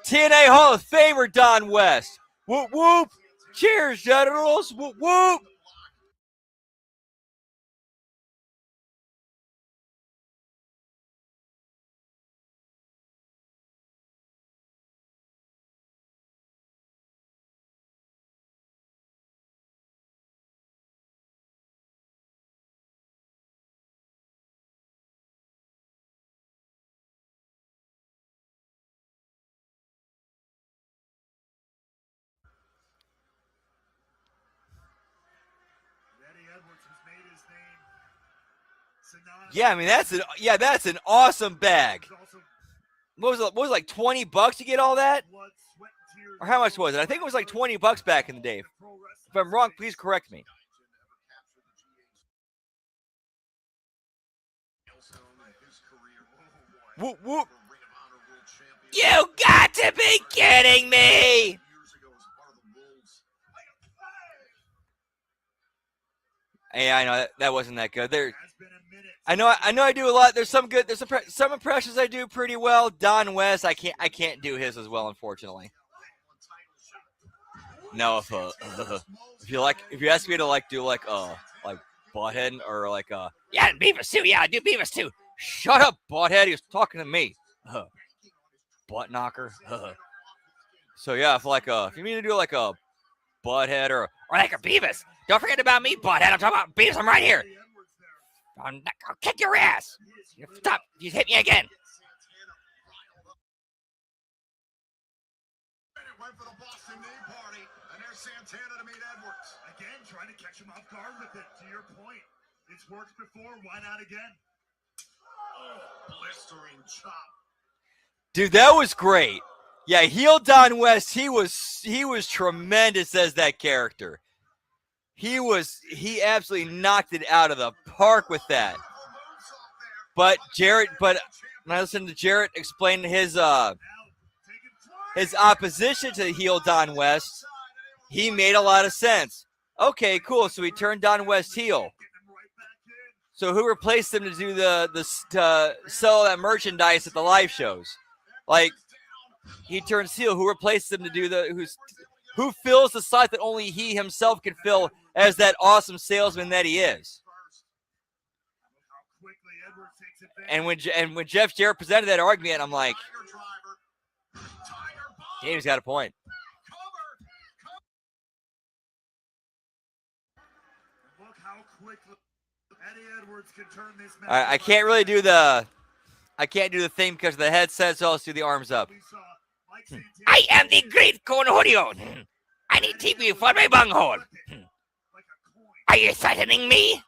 TNA Hall of Famer Don West. Whoop whoop. Cheers, genitals. Whoop whoop. Yeah, I mean that's an awesome bag. What was it like $20 to get all that? Or how much was it? I think it was like $20 back in the day. If I'm wrong, please correct me. Whoop whoop. You got to be kidding me! Hey, I know that wasn't that good. I know I do a lot. There's some impressions I do pretty well. Don West, I can't do his as well, unfortunately. No, if you ask me to do Butthead or yeah, Beavis too. Yeah, I do Beavis too. Shut up, Butthead. He was talking to me. Butt knocker. So yeah, if you mean to do like a Butthead or like a Beavis, don't forget about me, Butthead. I'm talking about Beavis. I'm right here. I'll kick your ass. Stop. You hit me again. Went for the Boston Knee Party, and there's Santana to meet Edwards. Again, trying to catch him off guard with it. To your point, it's worked before. Why not again? Oh, blistering chop. Dude, that was great. Yeah, heel Don West, he was tremendous as that character. He absolutely knocked it out of the park with that. But when I listened to Jarrett explain his opposition to heel Don West, he made a lot of sense. Okay, cool. So he turned Don West heel. So who replaced him to do to sell that merchandise at the live shows? Like, he turns heel. Who replaced him to do who fills the slot that only he himself can fill as that awesome salesman that he is? And when Jeff Jarrett presented that argument, I'm like, Dave's got a point. I can't really do the thing because of the headset, so I'll just do the arms up. I am the great Cornholio. I need TV for my bunghole. Are you threatening me?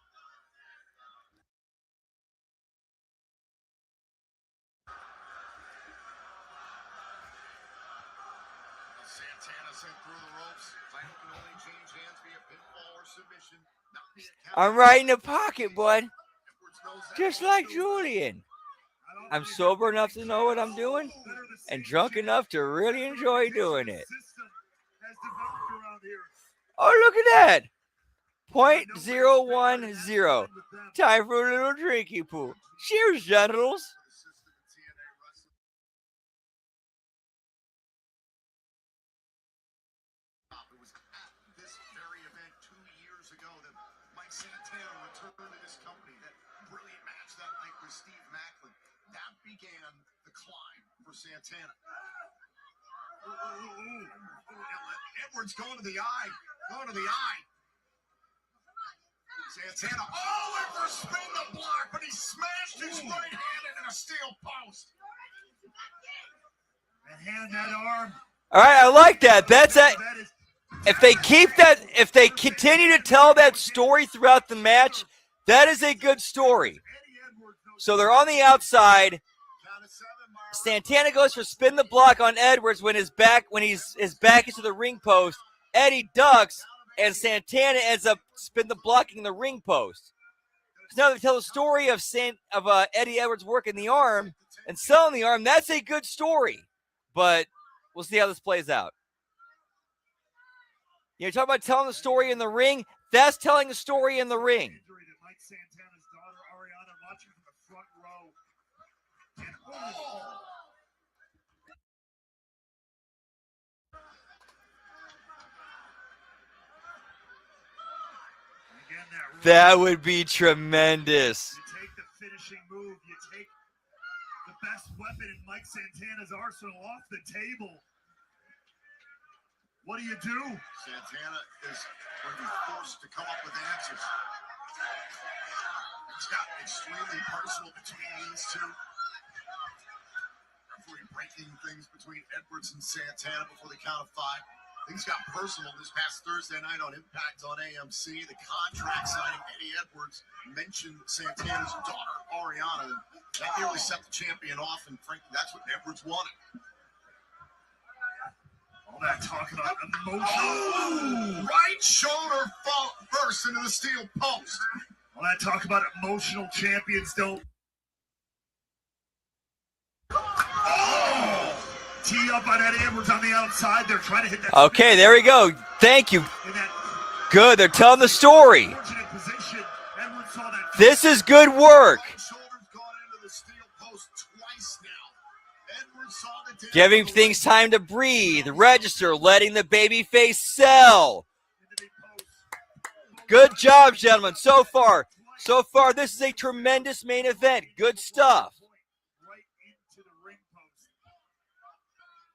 Santana sent through the ropes. Fight can only change hands via pinfall or submission. I'm right in the pocket, bud. Just like Julian. I'm sober enough to know what I'm doing and drunk enough to really enjoy doing it. Oh, look at that. 0.010. Time for a little drinky pool. Cheers, genitals. return to this company. That brilliant match that night with Steve Macklin. That began the climb for Santana. Edwards going to the eye. Going to the eye. Santana. Oh, and for a spin the block, but he smashed his right hand into a steel post. And hand that arm. All right, I like that. That's it. That is If they keep that, if they continue to tell that story throughout the match, that is a good story. So they're on the outside. Santana goes for spin the block on Edwards when his back is to the ring post. Eddie ducks, and Santana ends up spin the blocking the ring post. So now they tell the story of Eddie Edwards working the arm and selling the arm. That's a good story, but we'll see how this plays out. You talk about telling the story in the ring. That's telling the story in the ring. injury to Mike Santana's daughter, Ariana, watching from the front row. And, oh! Again, That would be tremendous. You take the finishing move. You take the best weapon in Mike Santana's arsenal off the table. What do you do? Santana is going to be forced to come up with answers. It's gotten extremely personal between these two. Referee breaking things between Edwards and Santana before the count of 5. Things got personal this past Thursday night on Impact on AMC. The contract signing, Eddie Edwards mentioned Santana's daughter, Ariana. That nearly set the champion off, and frankly, that's what Edwards wanted. All that talk about emotional. Oh, right shoulder burst into the steel post. All that talk about emotional champions don't. Oh! Tee up on Eddie Edwards on the outside. They're trying to hit that. Okay, there we go. Thank you. In that Good. They're telling the story. fortunate position. Edwards saw that. This is good work. Right shoulder's gone into the steel post twice now. Edwards saw the damage. Giving things time to breathe. Register. Letting the babyface sell. Into the post. Good job, gentlemen. So far, this is a tremendous main event. Good stuff. Right into the ring post.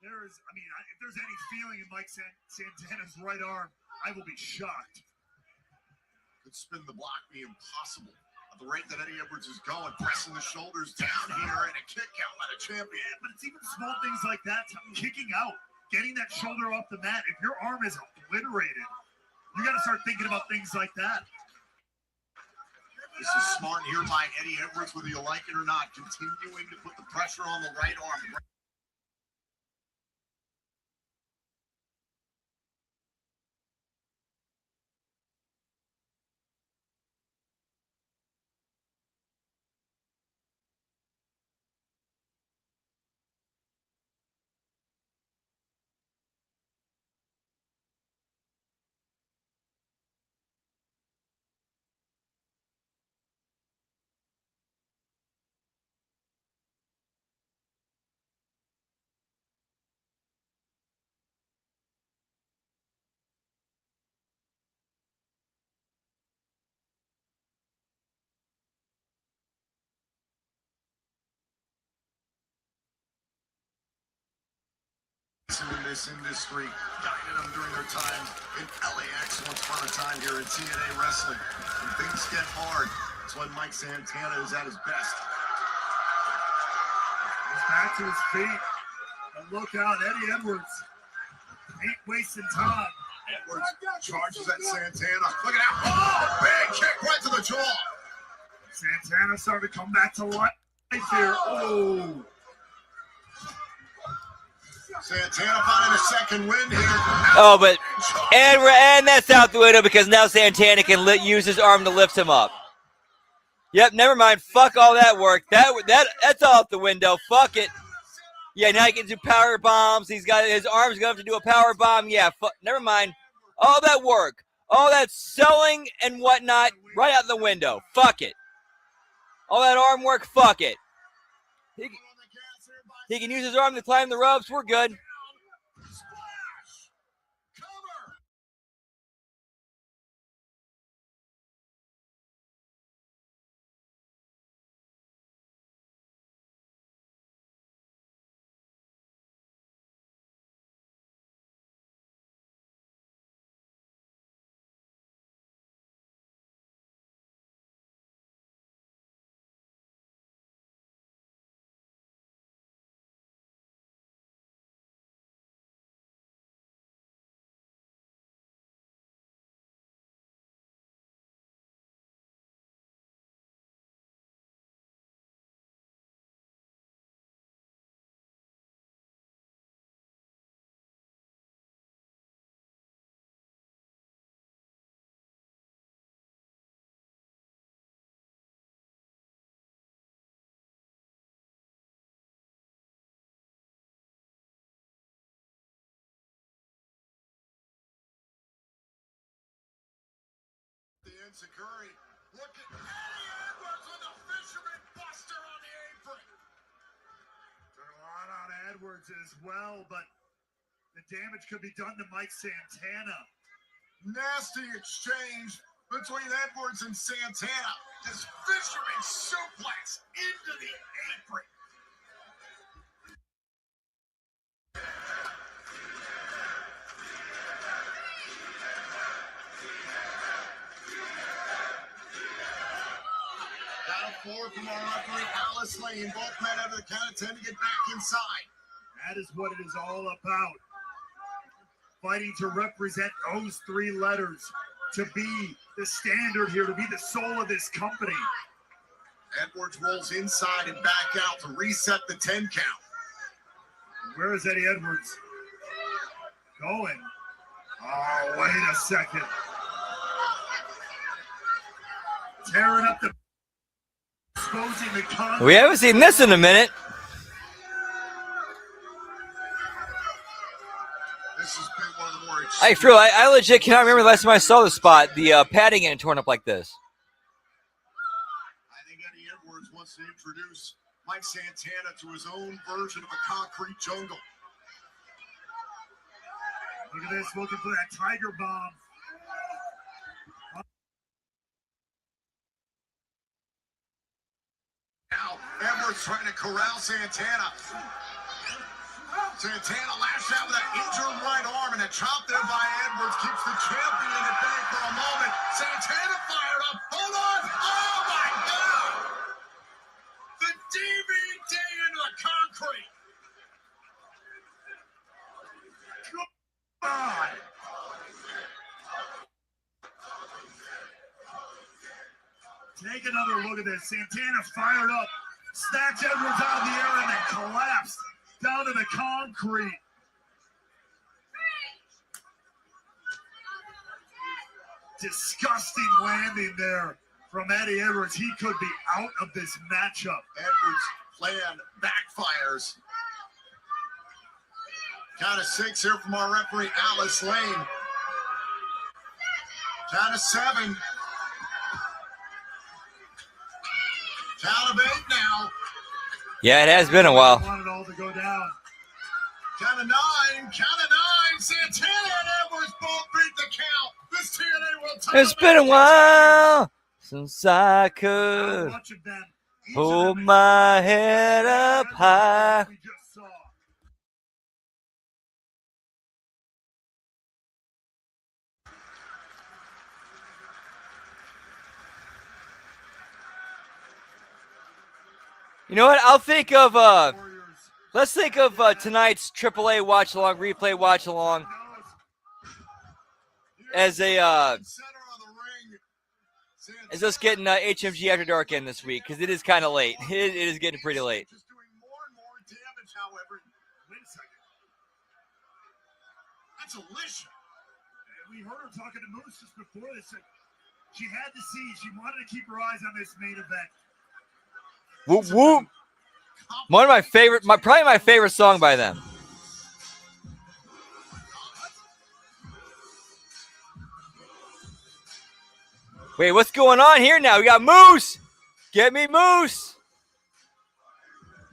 If there's any feeling in Mike Santana's right arm, I will be shocked. Could spin the block be impossible. At the rate that Eddie Edwards is going, pressing the shoulders down here and a kick out by the champion. But it's even small things like that, kicking out, getting that shoulder off the mat. If your arm is obliterated, you got to start thinking about things like that. This is smart here by Eddie Edwards, whether you like it or not, continuing to put the pressure on the right arm. In this industry, guided them during their time in LAX once upon a time here in TNA Wrestling. When things get hard, it's when Mike Santana is at his best. He's back to his feet. And look out, Eddie Edwards. Ain't wasting time. Edwards charges at Santana. Look at that. Oh, big kick right to the jaw. Santana starting to come back to life here. Oh. Santana finding a second win here. Oh, but and that's out the window because now Santana can use his arm to lift him up. Yep, never mind. Fuck all that work. That's all out the window. Fuck it. Yeah, now he can do power bombs. He's got his arms going to have to do a power bomb. Yeah, never mind. All that work, all that selling and whatnot, right out the window. Fuck it. All that arm work. Fuck it. He can use his arm to climb the ropes. We're good. Curry. Look at Eddie Edwards with a fisherman buster on the apron. Took a lot on Edwards as well, but the damage could be done to Mike Santana. Nasty exchange between Edwards and Santana. This fisherman suplex into the apron. Down 4 from our referee, Alice Lane. Both men out of the count of 10 to get back inside. That is what it is all about. Fighting to represent those 3 letters, to be the standard here, to be the soul of this company. Edwards rolls inside and back out to reset the 10 count. Where is Eddie Edwards going? Oh, wait a second. Tearing up the... Exposing the con. We haven't seen this in a minute. This has been one of the more Hey, Phil, I legit cannot remember the last time I saw the spot, the padding getting torn up like this. I think Eddie Edwards wants to introduce Mike Santana to his own version of a concrete jungle. Look at this, looking for that tiger bomb. Now, Edwards trying to corral Santana. Santana lashed out with that injured right arm, and a chop there by Edwards keeps the champion at bay for a moment. Santana fired up. Hold on. Oh, my God. The DVD into the concrete. God. Take another look at this. Santana fired up, snatched Edwards out of the air, and then collapsed down to the concrete. Disgusting landing there from Eddie Edwards. He could be out of this matchup. Edwards' plan backfires. Count of 6 here from our referee, Alice Lane. Count of 7. Count of 8 now. Yeah, it has been a while. Want it all to go down. Count of 9. Count of 9. Santana and Edwards both beat the count. This TNA World Title. It's been a while since I Not could much of them. Each of hold them my head up high. we just saw. You know what? I'll think of Warriors. let's think of tonight's AAA watch along, replay watch along as a Center of the ring. as us getting HMG After Dark in this week, because it is kind of late. It is getting pretty late. Just doing more and more damage, however. Wait a second. That's Alicia. We heard her talking to Moose just before this. She had to see. She wanted to keep her eyes on this main event. Whoop whoop. One of my favorite, probably my favorite song by them. Wait, what's going on here now? We got Moose. Get me Moose.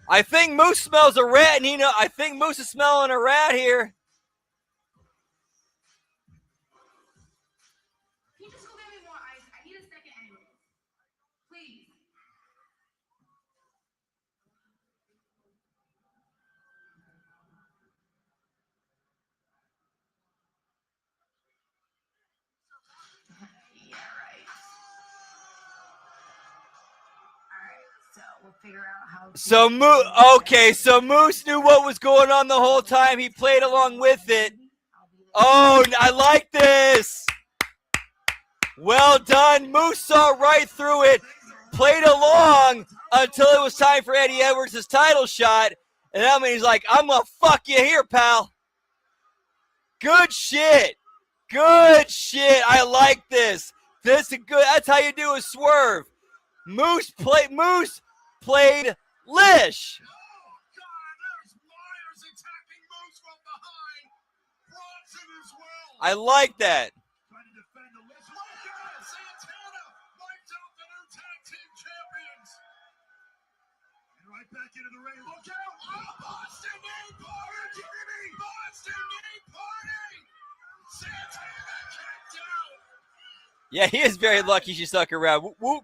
I think Moose smells a rat, and I think Moose is smelling a rat here. Can you just go get me more ice? I need a second anyway. Please. Yeah, right. Alright, so we'll figure out how to So Moose knew what was going on the whole time. He played along with it. Oh, I like this. Well done. Moose saw right through it, played along until it was time for Eddie Edwards' title shot. And I mean, he's like, I'm going to fuck you here, pal. Good shit. Good shit. I like this. This is good. That's how you do a swerve. Moose played Lish. Oh, God, there's Myers attacking Moose from behind. Bronson as well. I like that. Trying to defend Alicia. Look at it, Santana Yeah, he is very lucky she stuck around. Whoop, whoop.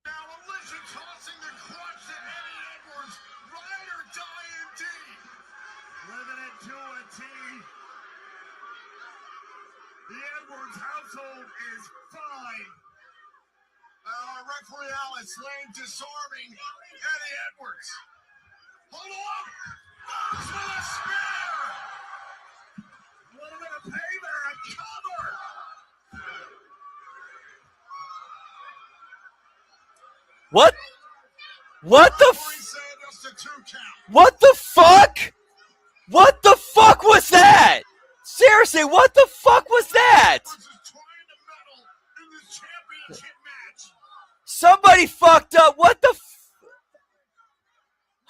Now Alicia tossing the crutch to Eddie Edwards. Ride or die indeed. Living it to a T. The Edwards household is fine. Referee Alice Lane disarming Eddie Edwards. Hold on. Moves with a spear. A little bit of payback. Cover. What? What the Referee said just a 2 count. What the fuck? What the fuck was that? Seriously, what the fuck was that? Edwards is trying to medal in this championship match. Somebody fucked up. What the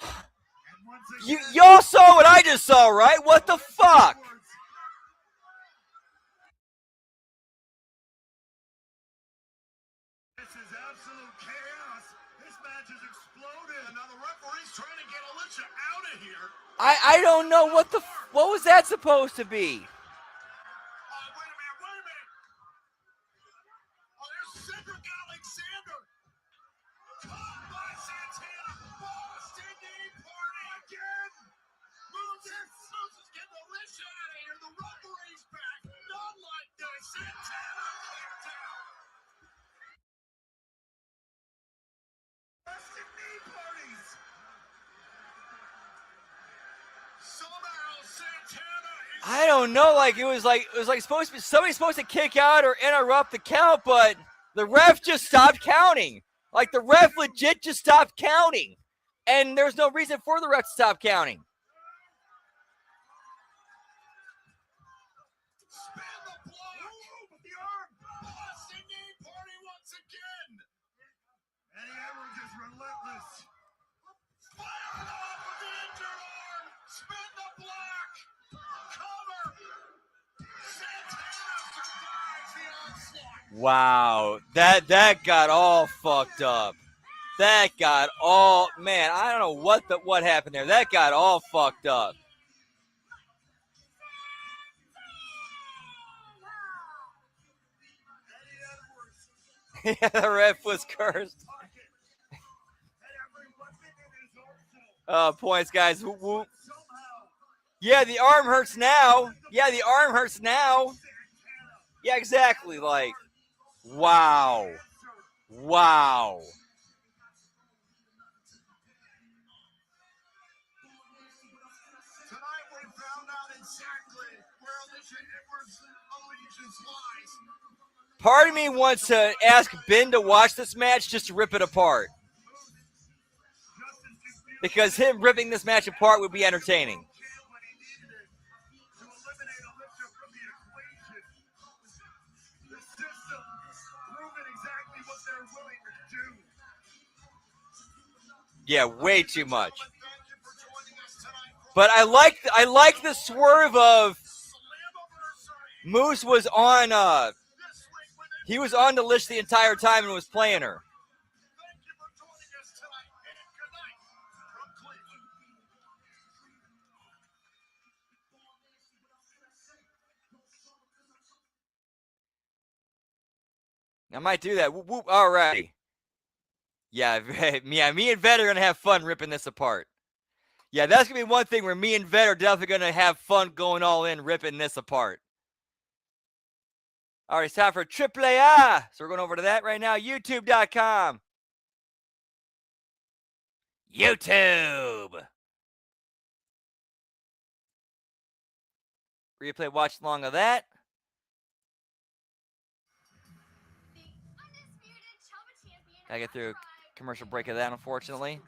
And once again, y'all saw what I just saw, right? What the fuck? this is absolute chaos. This match has exploded. And now the referee's trying to get Alicia out of here. I don't know what was that supposed to be? Wait a minute. Oh, there's Cedric Alexander. Caught by Santana. Boston Knee Party again. Mooses getting Alicia out of here. The referee's back. Not like this. Santana kicked out. Boston knee parties. Somehow Santana is I don't know. Like it was like supposed to be somebody's supposed to kick out or interrupt the count, but the ref just stopped counting. Like the ref legit just stopped counting, and there's no reason for the ref to stop counting. spin the block. With the arm. Boston Knee Party once again. Eddie Edwards is relentless. Fire it off with the injured arm. Spin the block. Cover. Santana survives the onslaught. Wow, that got all fucked up. That got all man. I don't know what happened there. That got all fucked up. Eddie Edwards. Yeah, the ref was cursed. Pocket. And every weapon in his arsenal. Points, guys. Whoop, whoop. Somehow. Yeah, the arm hurts now. Yeah, the arm hurts now. Yeah, exactly. Like, wow. Wow. Tonight we found out exactly where Alicia Edwards' allegiance lies. Part of me wants to ask Ben to watch this match just to rip it apart. Because him ripping this match apart would be entertaining. When he needed it to eliminate Alicia from the equation. The system proving exactly what they're willing to do. Yeah, way too much. Thank you for joining us tonight. But I like the swerve of Moose was on he was on the list the entire time and was playing her. Thank you for joining us tonight, and good night from Cleveland. I might do that. Whoop, whoop. All right. Yeah, yeah, me and Vet are going to have fun ripping this apart. Yeah, that's going to be one thing where me and Vet are definitely going to have fun going all in ripping this apart. All right, it's time for AAA. So we're going over to that right now. YouTube.com. YouTube. Replay watch along of that. Gotta get through a commercial break of that, unfortunately. Kind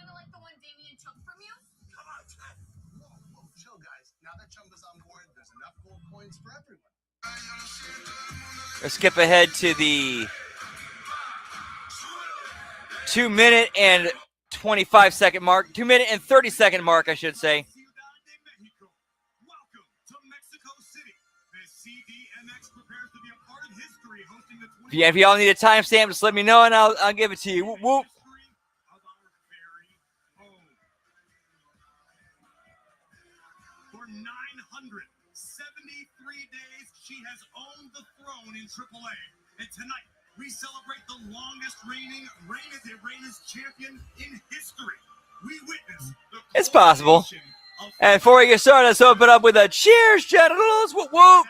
of like the one Damien took from you? Come on, Ted. Whoa, chill, guys. Now that Chumba's on board, there's enough gold coins for everyone. Let's skip ahead to the 2 minute and 25 second mark. 2 minute and 30 second mark, I should say. Ciudad de Mexico. Welcome to Mexico City. As CDMX prepares to be a part of history hosting the If y'all need a timestamp, just let me know and I'll give it to you. Whoop, whoop. For 973 days, she has owned the throne in AAA. And tonight, we celebrate the longest reigning Reina de Reinas champion in history. We witness the It's possible. And before we get started, let's open up with a cheers, genitals. Whoop, whoop.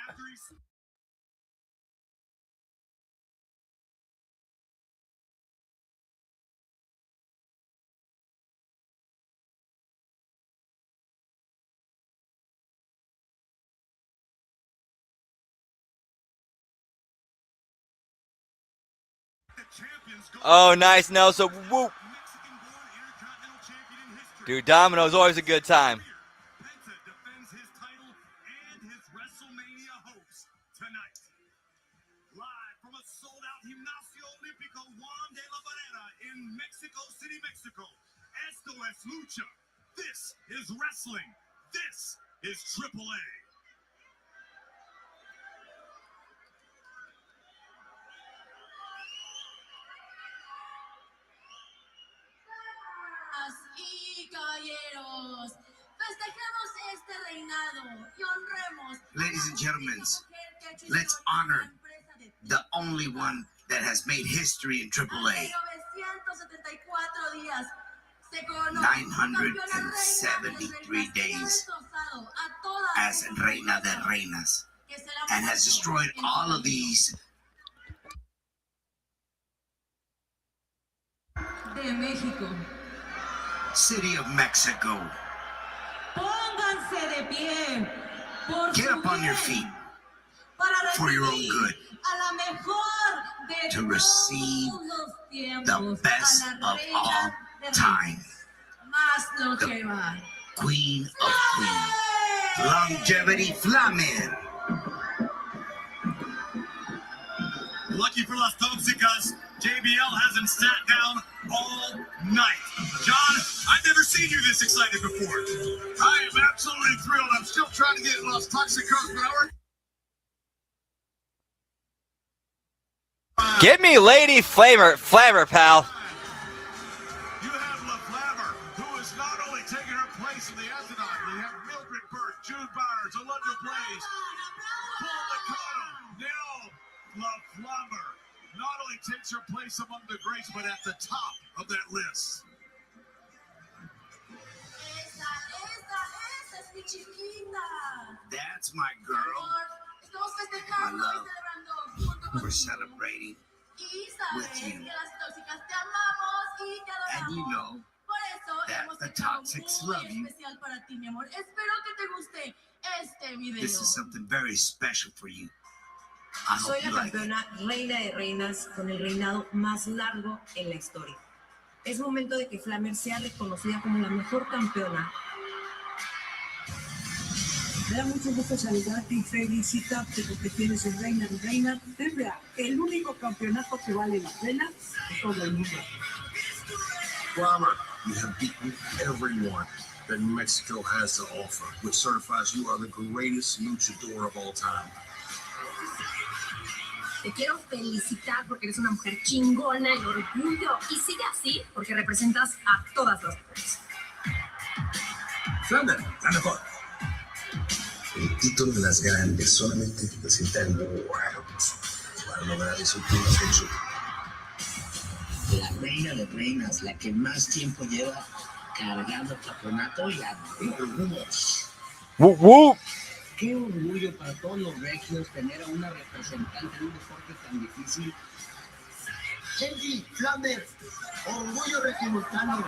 Oh, nice, Nelson. Whoop. Dude, Domino's always a good time. Penta defends his title and his WrestleMania hopes tonight. Live from a sold-out Gimnasio Olímpico Juan de la Barrera in Mexico City, Mexico. Esto es lucha. This is wrestling. This is AAA. Y caballeros, festejemos este reinado y honremos. Ladies and gentlemen, let's honor the only one that has made history in AAA. 973 days as Reina de Reinas and has destroyed all of these. De México. City of Mexico. Pónganse de pie. Get up on your feet for your own good. To receive the best of all time. The Queen of Queens. Longevity Flamin. Lucky for Las Tóxicas, JBL hasn't sat down all night. John, I've never seen you this excited before. I am absolutely thrilled. I'm still trying to get Las Tóxicas, but Give me Lady Flavor, pal. you have La Flavor, who is not only taking her place in the Astronaut. We have Mildred Burke, Jude Byers, Alundra Blaze, Paul Nakano, now La Flavor not only takes her place among the greats, but at the top of that list. Esa es mi chiquita. That's my girl. Estamos My festejando y love. celebrando junto We're contigo. celebrating. Y sabes with you. que las tóxicas te amamos y te And you adoramos. know Por eso that hemos the hecho algo Toxics muy love you. especial para ti, mi amor. Espero que te guste este video. this is something very special for you. I Soy hope you la like it. campeona reina de reinas con el reinado más largo en la historia. Es momento de que Flamer sea reconocida como la mejor campeona. Me da mucho gusto saludarte y felicitarte porque tienes el Reina de Reinas AAA, el único campeonato que vale la pena de todo el mundo. Robert, you have beaten everyone that Mexico has to offer, which certifies you are the greatest luchador of all time. Te quiero felicitar porque eres una mujer chingona, el orgullo. Y sigue así porque representas a todas las mujeres. Flander, la mejor. El título de las grandes solamente necesita el bueno para lograr ese último ascenso. La reina de reinas, la que más tiempo lleva cargando el campeonato y algunos. Whoop, whoop. Qué orgullo para todos los regios tener a una representante de un deporte tan difícil. Henry, Flander, orgullo regiomontano,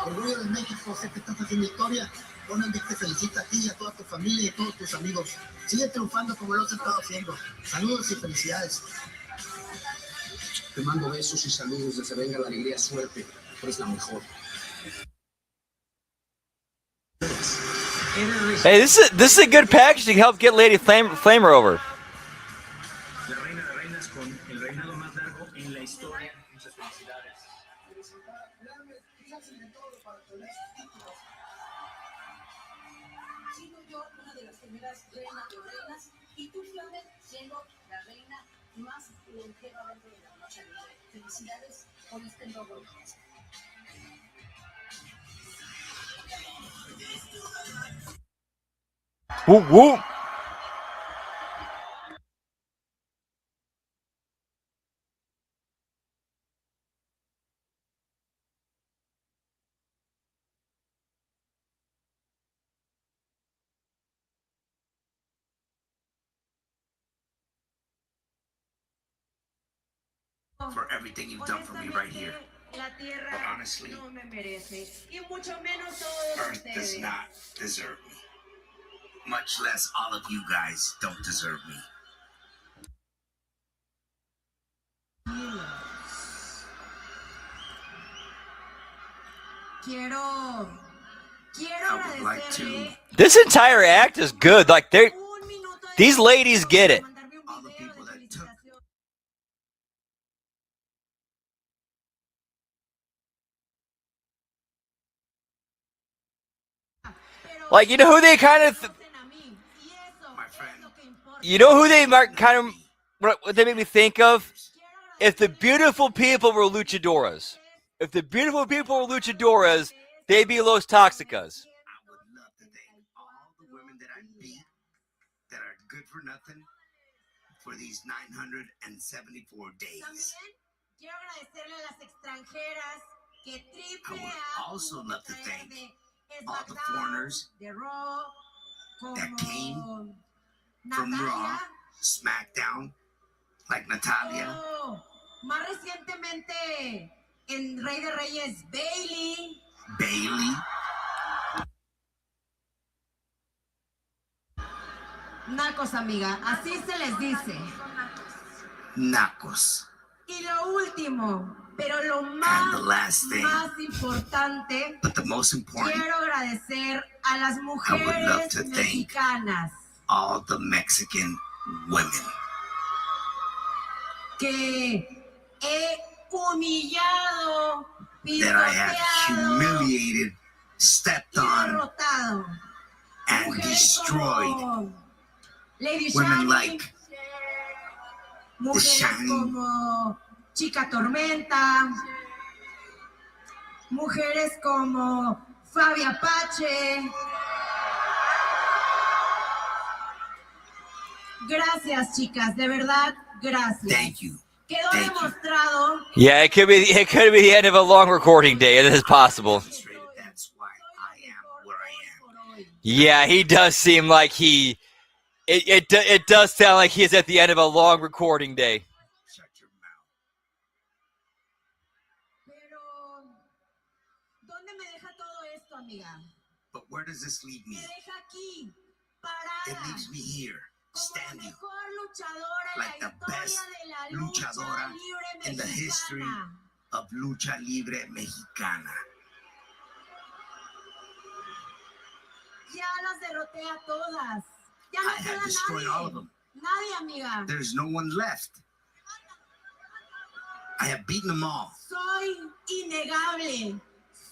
orgullo de México, sé que estás haciendo historia. Bueno, te felicito a ti y a toda tu familia y a todos tus amigos. Sigue triunfando como lo has estado haciendo. Saludos y felicidades. Te mando besos y saludos, desde venga la alegría, suerte, eres la mejor. Hey, this is a good package to help get Lady Flamer over. La reina de reinas con el reinado más largo en la historia. Muchas felicidades. Sigo yo una de las primeras reinas de reinas y tú, Flamer, siendo la reina más longeva dentro de la lucha libre. Felicidades por este logro. Woo woo. For everything you've done for me right here. La tierra But honestly, no me merece, y mucho menos todos Earth does ustedes. not deserve me. Much less all of you guys don't deserve me. Quiero I would like to agradecerle This entire act is good. Like they're un minuto de these ladies get it. mandarme un all the video people de that took felicitación. Like, you know who they kind of, my friend. you know who they might kind of, what they make me think of? If the beautiful people were luchadoras, if the beautiful people were luchadoras, they'd be Los Toxicas. I would love to thank all the women that I beat that are good for nothing for these 974 days. También quiero agradecerle a las extranjeras que I triple would A also love to traer thank de all the SmackDown, foreigners de Raw, that came como from Raw, Natalia, SmackDown, like Natalia, o más recientemente en Rey de Reyes Bailey. Bailey. Nacos, amiga, así se les dice. Nacos. Y lo último, pero lo And the last thing, más importante, but the most important, quiero agradecer a las love mujeres to thank mexicanas all the Mexican women que he humillado, that I have pisoteado humiliated, stepped y on, derrotado. and Mujeres destroyed. como Lady Women Shani, like mujeres Shani, como Chica Tormenta, mujeres como Fabi Apache. Gracias, chicas, de verdad, gracias. thank you. Quedó Thank you. demostrado. Yeah, it could be the end of a long recording day. It is possible. Demonstrated that's why I am where I am. Yeah, he does seem like it does sound like he's at the end of a long recording day. Shut your mouth. Pero, ¿dónde me deja todo esto, amiga? But where does this leave me? Me deja aquí, It parada, leaves me here, como la standing, mejor luchadora en like la the best historia de la lucha luchadora libre in the history mexicana. of Lucha Libre Mexicana. Ya las derroté a todas. Ya no I have queda destroyed all of nadie. them. Nadie, amiga. There's no one left. I have beaten them all. Soy innegable.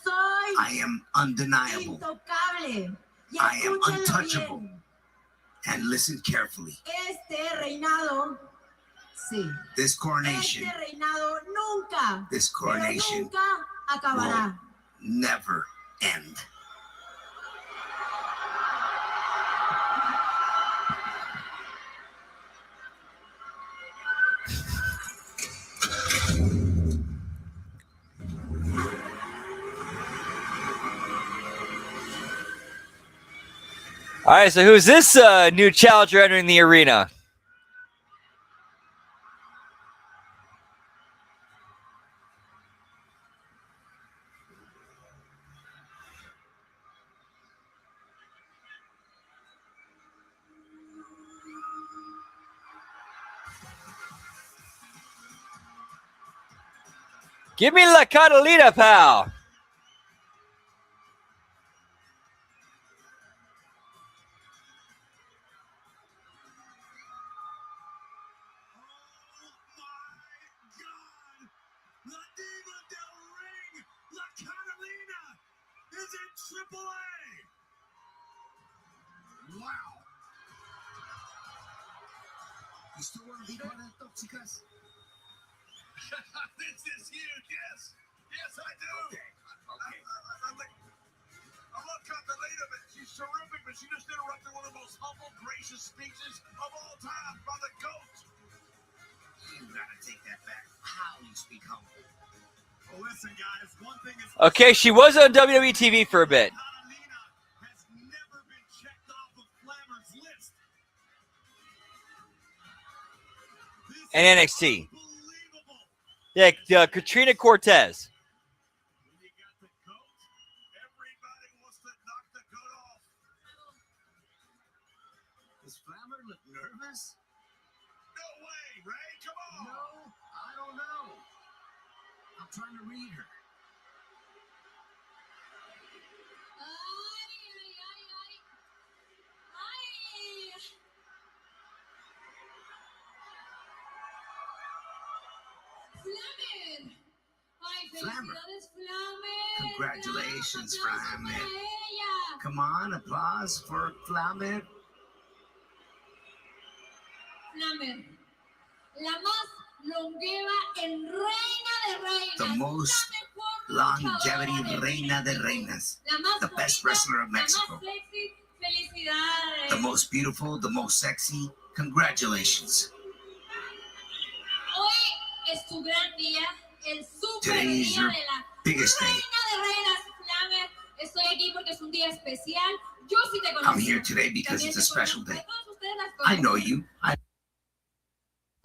Soy I am undeniable. intocable. Y I am escúchenlo untouchable. bien. And listen carefully. Este reinado, sí. This coronation Este reinado nunca, This pero coronation nunca acabará. never end. All right, so who's this new challenger entering the arena? Give me La Catalina, pal. La Diva del Ring, La Catalina, is in Triple A. Wow. You still want to be part of the Toxicas? This is huge. Yes. Yes, I do. Okay. I love Catalina, but she's terrific, but she just interrupted one of the most humble, gracious speeches of all time by the GOAT. You gotta take that back. How you speak humble. Well, listen, guys, one thing is... Okay, she was on WWE TV for a bit. Catalina has never been checked off of Flammer's list. And NXT. Yeah, Katrina Cortez. When you got the GOAT, everybody wants to knock the GOAT off. Does Flammer look nervous? No way, Ray, come on. No, I don't know. I'm trying to read her. Flammer. Congratulations, Flammer. Come on, applause for Flammer. Flammer, la más longeva en reina de reinas. The most longevity reina de reinas. The best wrestler of Mexico. Felicidades. The most beautiful, the most sexy. Congratulations. Hoy es tu gran día, el super Today is día your de la biggest day. reina de reinas, Flammer. Estoy aquí porque es un día especial. Yo sí te conozco. I'm here today because También it's a te special conozco. day. A todos ustedes las I conozco. know you.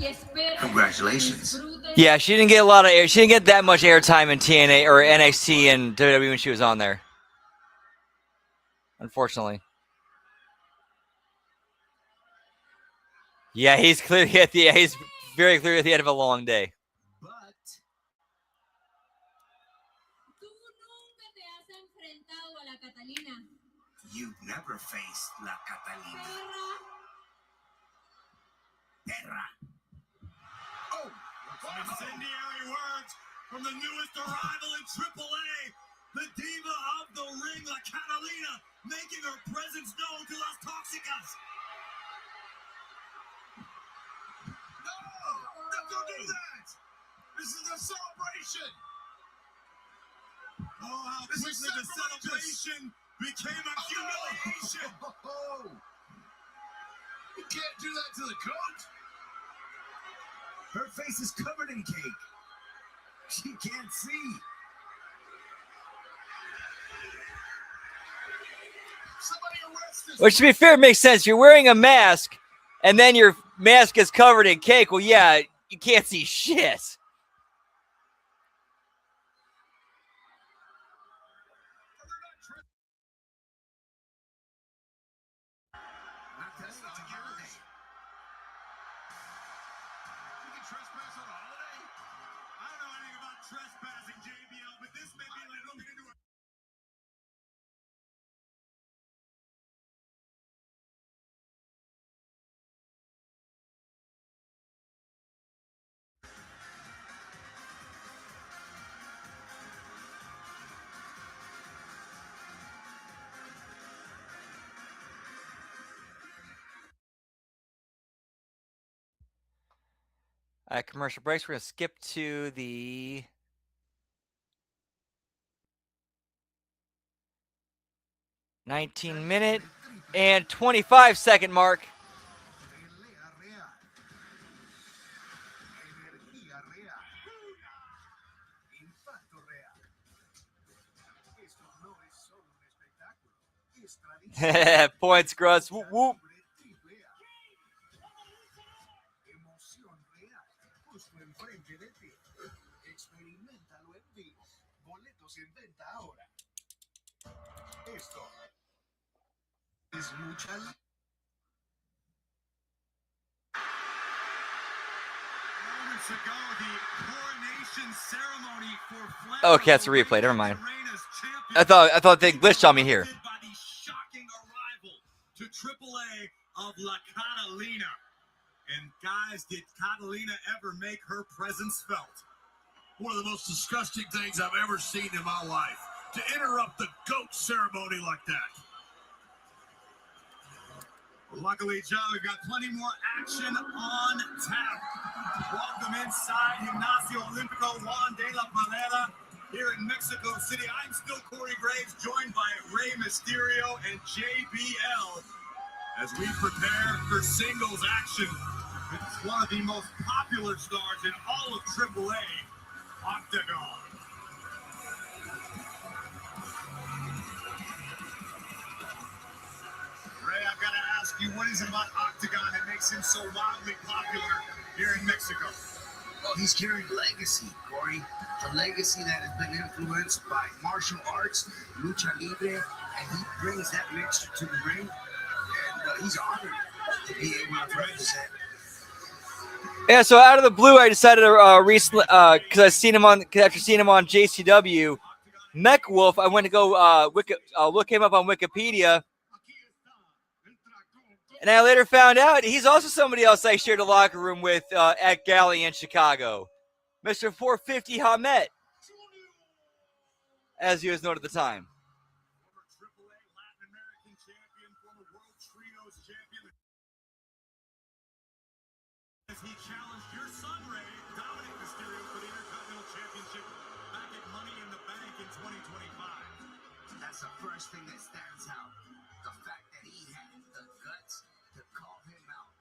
Y espero Congratulations. disfruten. Yeah, she didn't get a lot of air. She didn't get that much airtime in TNA or NXT and WWE when she was on there. Unfortunately. Yeah, he's clearly at the. He's very clearly at the end of a long day. But Tú nunca te has enfrentado a la Catalina. you've never faced La Catalina. Perra. Oh, incendiary words from the newest arrival in AAA, the diva of the ring, La Catalina, making her presence known to Las Toxicas. No, don't do that. This is a celebration. Oh, how quickly the celebration became a humiliation. You can't do that to the GOAT. Her face is covered in cake. She can't see. Somebody arrest this. Which, to be fair, makes sense. You're wearing a mask, and then your mask is covered in cake. Well, yeah, you can't see shit. That's not a holiday. You can trespass on a holiday? I don't know anything about trespassing, JBL, but this may be like looking into a... At commercial breaks, we're going to skip to the 19-minute and 25-second mark. Points, Gruss. Whoop, whoop. Moments ago, the coronation ceremony for Okay, that's a replay. Never mind. Reina's I champion thought they glitched on me here. by the shocking arrival to AAA of La Catalina. And guys, did Catalina ever make her presence felt? One of the most disgusting things I've ever seen in my life. To interrupt the GOAT ceremony like that. Luckily, Joe, we've got plenty more action on tap. Welcome inside Gimnasio Olímpico Juan de la Palera here in Mexico City. I'm still Corey Graves, joined by Rey Mysterio and JBL as we prepare for singles action. It's one of the most popular stars in all of AAA, Octagon. Ray, I've got to ask you, what is it about Octagon that makes him so wildly popular here in Mexico? Well, he's carrying legacy, Corey. A legacy that has been influenced by martial arts, lucha libre, and he brings that mixture to the ring. And he's honored to be able to represent. Yeah, so out of the blue, I decided to recently, because after seeing him on JCW, Mech Wolf, I went to go look him up on Wikipedia. And I later found out he's also somebody else I shared a locker room with at Galley in Chicago. Mr. 450 Hamet, as he was known at the time. Former AAA Latin American champion, former World Trios champion. As he challenged your son, Ray, Dominic Mysterio, for the Intercontinental Championship back at Money in the Bank in 2025. That's the first thing that stands out. The fact that he had the guts to call him out.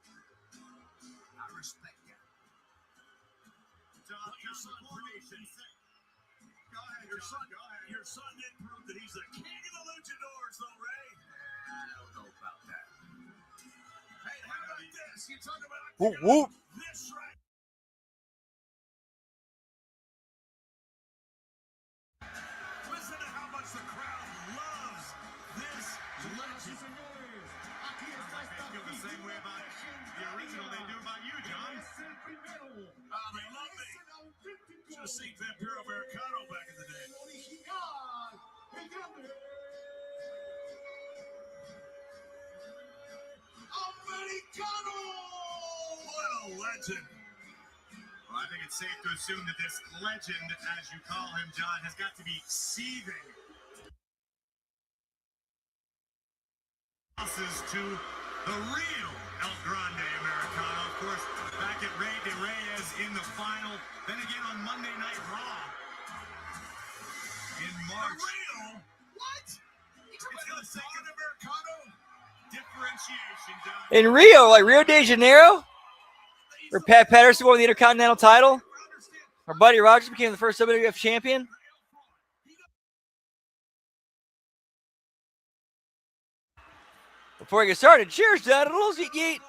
I respect that. John, your son coordination. Go ahead, your son did prove that he's the king of the luchadors, though, Ray. I don't know about that. Hey, how about this? You talk about Whoop, whoop. this right. Listen to how much the crowd loves this legend. I feel the same way about the original they do about you, John. They love me. Should have seen Vampiro Americano back in the day. Americano! What a legend. Well, I think it's safe to assume that this legend, as you call him, John, has got to be seething. Losses to the real El Grande Americano, of course, back at Rey de Reyes in the final, then again on Monday Night Raw in March. The real? What? It's for the sake of Americano? Differentiation, John. In Rio, like Rio de Janeiro, where Pat Patterson won the Intercontinental title, our buddy Rogers became the first WWF champion. Before I get started, cheers, Dad. Yeet, yeet.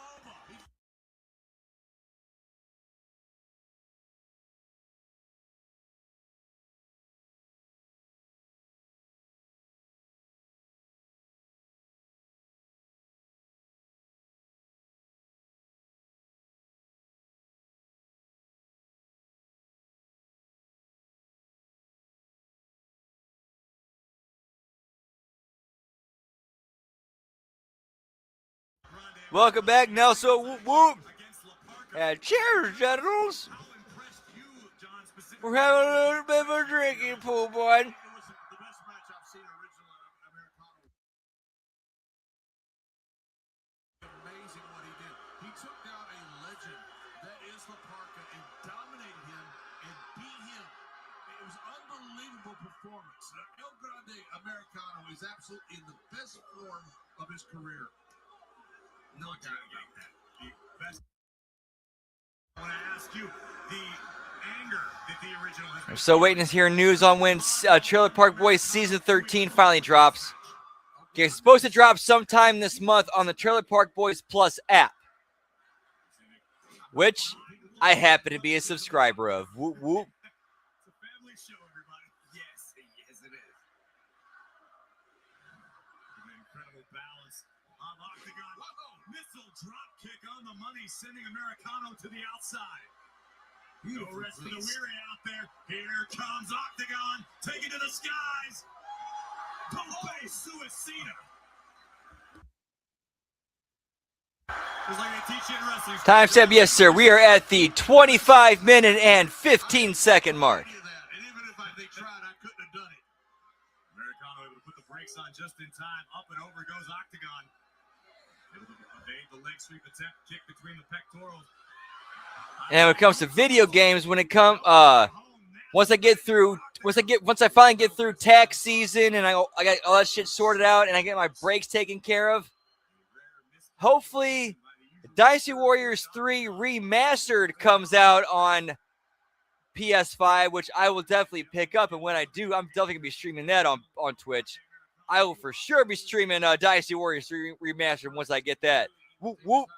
Welcome back, Nelson. Whoop, whoop. And cheers, generals. We're having a little bit of a drinking pool, boy. Amazing what he did. He took down a legend that is La Parka and dominated him and beat him. It was an unbelievable performance. El Grande Americano is absolutely in the best form of his career. No doubt about that. The best. I want to ask you the anger that the original has. I'm still waiting to hear news on when Trailer Park Boys Season 13 finally drops. Okay, it's supposed to drop sometime this month on the Trailer Park Boys Plus app, which I happen to be a subscriber of. Whoop, whoop. It's a family show, everybody. Yes, yes, it is. An incredible balance of Octagon. Missile drop kick on the money, sending Americano to the outside. No rest for the weary out there. Here comes Octagon, taking to the skies. Tope Suicida. Just like they teach you in wrestling. Time step, yes, sir. We are at the 25-minute and 15-second mark. And even if they tried, I couldn't have done it. Americano able to put the brakes on just in time. Up and over goes Octagon. The leg sweep attempt, kick between the pectorals. And when it comes to video games, once I finally get through tax season and I got all that shit sorted out and I get my breaks taken care of, hopefully Dynasty Warriors 3 Remastered comes out on PS5, which I will definitely pick up. And when I do, I'm definitely gonna be streaming that on Twitch. I will for sure be streaming Dynasty Warriors 3 Remastered once I get that. Whoop whoop.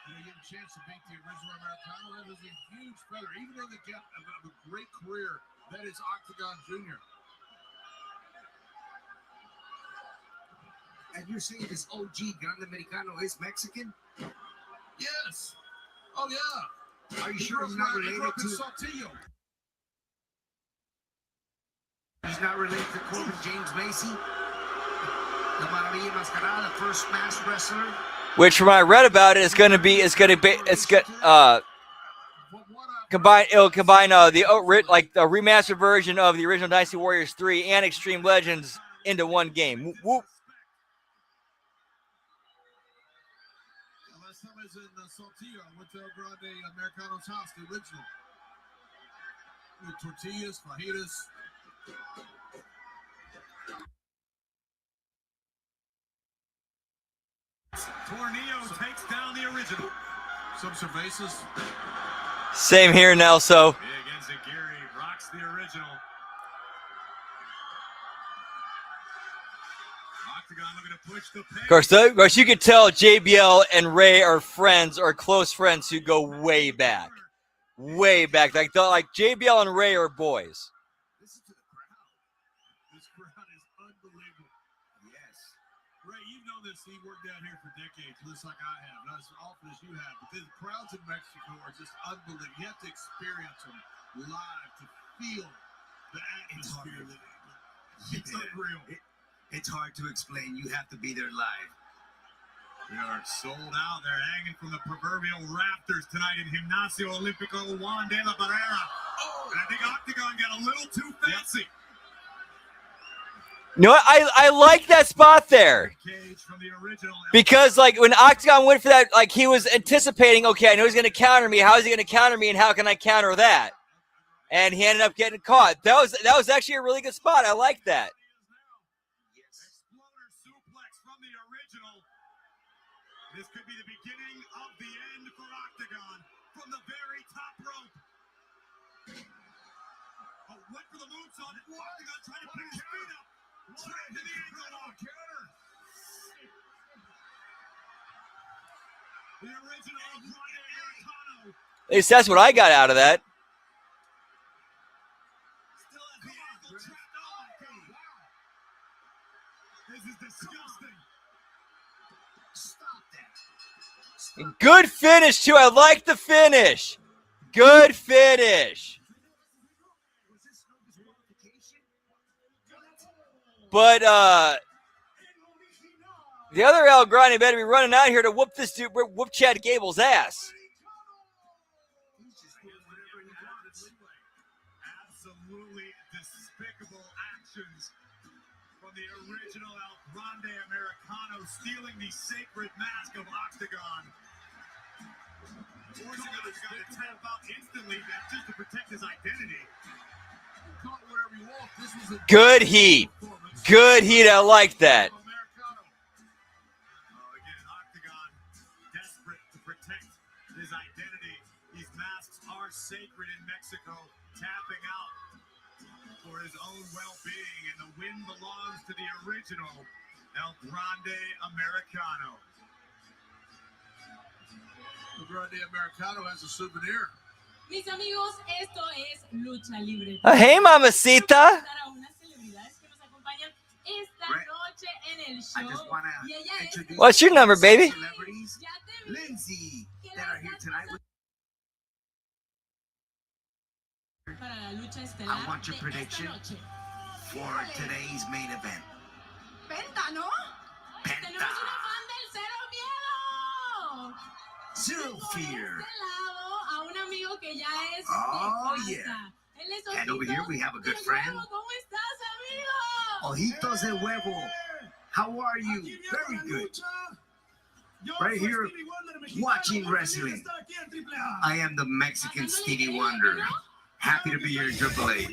You get a chance to beat the original Americano. That is a huge feather. Even though they get a great career, that is Octagon Jr. And you're saying this OG Grande Americano is Mexican? Yes. Oh, yeah. Are you sure he's not related to Saltillo? He's not related to Corbin James Macy? The Maravilla Mascarada, the first masked wrestler? Which, from what I read about it, it'll combine the remastered version of the original Dynasty Warriors 3 and Extreme Legends into one game. Whoop, whoop. Last time I was in Saltillo, I went to El Grande Americano's house, the original. With tortillas, fajitas. Tornillo takes down the original. Some cervezas. Same here, Nelso. Big Enziguri rocks the original. Octagon looking to push the pace. Of course, you could tell JBL and Ray are friends or close friends who go way back. Way back. Like JBL and Ray are boys. Listen to the crowd. This crowd is unbelievable. Yes. Ray, you've known this. He worked out here for decades, just like I have, not as often as you have. But the crowds in Mexico are just unbelievable. You have to experience them live to feel the atmosphere. It's unreal. It's hard to explain. You have to be there live. We are sold out. They're hanging from the proverbial rafters tonight in Gimnasio Olímpico Juan de la Barrera. And I think Octagon got a little too fancy. You know what? I like that spot there. Because, like, when Octagon went for that, like, he was anticipating, okay, I know he's going to counter me. How is he going to counter me, and how can I counter that? And he ended up getting caught. That was actually a really good spot. I like that. Exploder suplex from the original. This could be the beginning of the end for Octagon from the very top rope. Oh, went for the moonsault. Octagon trying to pick his feet up. Straight to the ankle lock. Counter. The original Grande Americano. At least that's what I got out of that. Still has the ankle trapped on. This is disgusting. Stop that. Good finish, too. I like the finish. Good finish. But the other El Grande better be running out here to whoop this dude, whoop Chad Gable's ass. Absolutely despicable actions from the original El Grande Americano, stealing the sacred mask of Octagon. Forcing Octagon to tap out instantly just to protect his identity. Call it whatever you want. This was a Good heat. Good heat. I like that. Again, Octagon desperate to protect his identity. These masks are sacred in Mexico, tapping out for his own well-being, and the win belongs to the original El Grande Americano. El Grande Americano has a souvenir. Mis amigos, esto es Lucha Libre. Hey, mamacita. Esta noche en el show. I just want to Y ella es introduce What's your number, baby? celebrities, Lindsay, that are here tonight. para la lucha estelar I want your de prediction esta noche. for today's main event. Penta, ¿no? Tenemos una fan del Cero Miedo. Zero Tengo Fear. de este lado a un amigo que ya es Oh, de yeah. casa. Él es And over Ojito here we have a good de friend. Nuevo. ¿Cómo estás, amigo? Ojitos de huevo. How are you? Very good. Right here, watching wrestling. I am the Mexican Stevie Wonder. Happy to be here in Triple A.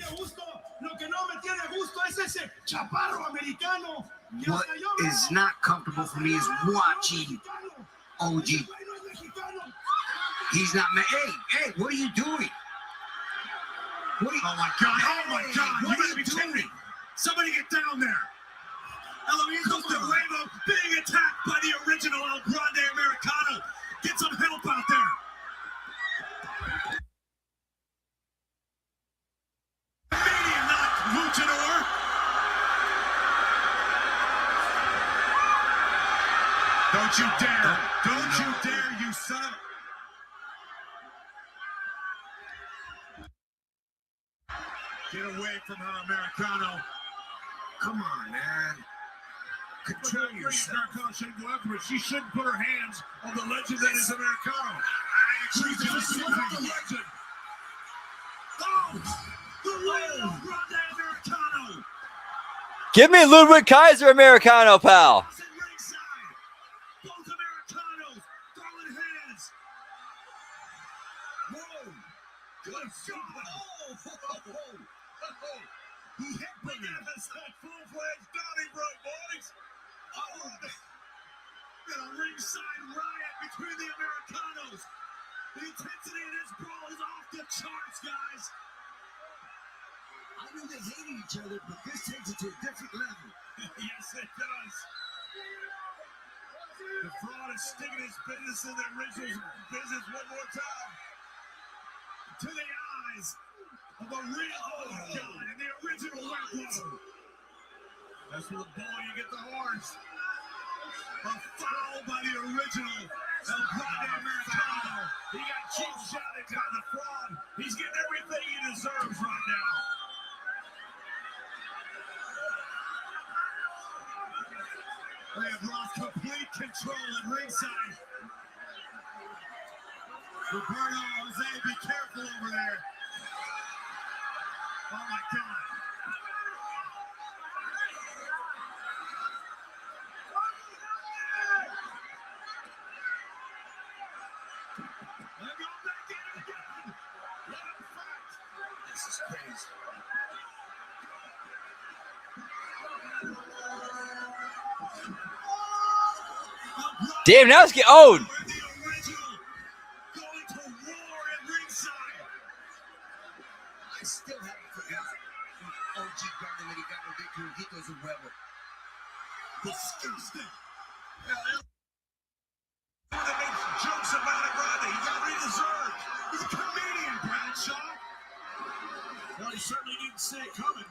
What is not comfortable for me is watching OG. He's not. Hey, what are you doing? Oh my God! Oh my God! You gotta be kidding me! Somebody get down there! Eloisos de Huevo being attacked by the original El Grande Americano. Get some help out there. Medium knock, luchador. Don't you dare! Don't you dare, you son of... Get away from her, Americano. Come on, man. Control yourself. Americano shouldn't go after her. She shouldn't put her hands on the legend that is Americano. She's just the legend. Oh, the legend of Grande Americano. Give me Ludwig Kaiser Americano, pal. Both Americanos throwing hands. Whoa. Good God. Oh. He hit me. That's that full-fledged Donnybrook, boys. Oh, and a ringside riot between the Americanos. The intensity in this brawl is off the charts, guys. I knew they hated each other, but this takes it to a different level. Yes, it does. The fraud is sticking his business in the original business one more time. To the eyes of the real God and the original Wacko. That's with the ball you get the horns. A foul by the original El Grande Americano. He got cheap shotted by the fraud. He's getting everything he deserves right now. They have lost complete control at ringside. Roberto, Jose, be careful over there. Oh my God. They're going back in it again. What a fact. This is crazy. Damn, now it's getting old. The original going to war at ringside. I still haven't forgotten the OG Grande Americano victory with Ojitos de Huevo. Disgusting. That makes jokes about it, Grande. He got what he deserved. He's a comedian, Bradshaw. Well, he certainly didn't see it coming.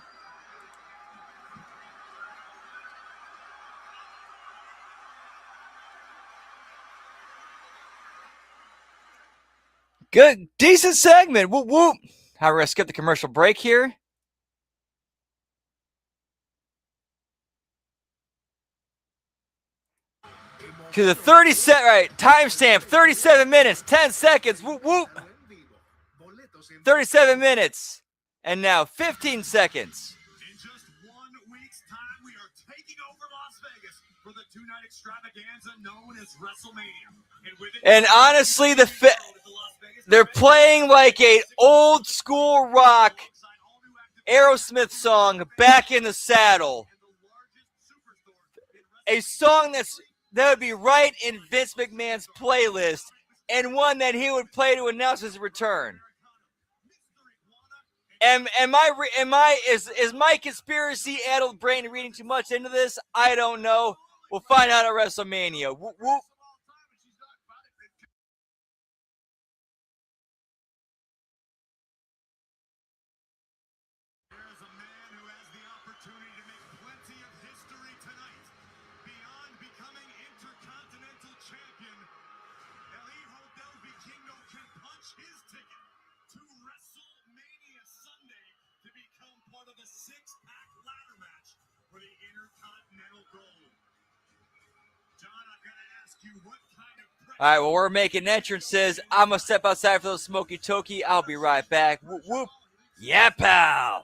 Good, decent segment. Whoop whoop. How we're gonna skip the commercial break here. To the 37, right? Timestamp 37 minutes, 10 seconds. Whoop whoop. 37 minutes, and now 15 seconds. In just 1 week's time, we are taking over Las Vegas for the two-night extravaganza known as WrestleMania. And honestly, they're playing like a old school rock Aerosmith song, "Back in the Saddle." A song that would be right in Vince McMahon's playlist, and one that he would play to announce his return. Is my conspiracy-addled brain reading too much into this? I don't know. We'll find out at WrestleMania. Whoop whoop. There's a man who has the opportunity to make plenty of history tonight. Beyond becoming Intercontinental Champion, El Hijo del Vikingo can punch his ticket to WrestleMania Sunday to become part of the six-pack ladder match for the Intercontinental Gold. John, I've got to ask you what kind of pressure... All right, well, we're making entrances. I'm going to step outside for those Smoky Toki. I'll be right back. Whoop, whoop. Yeah, pal.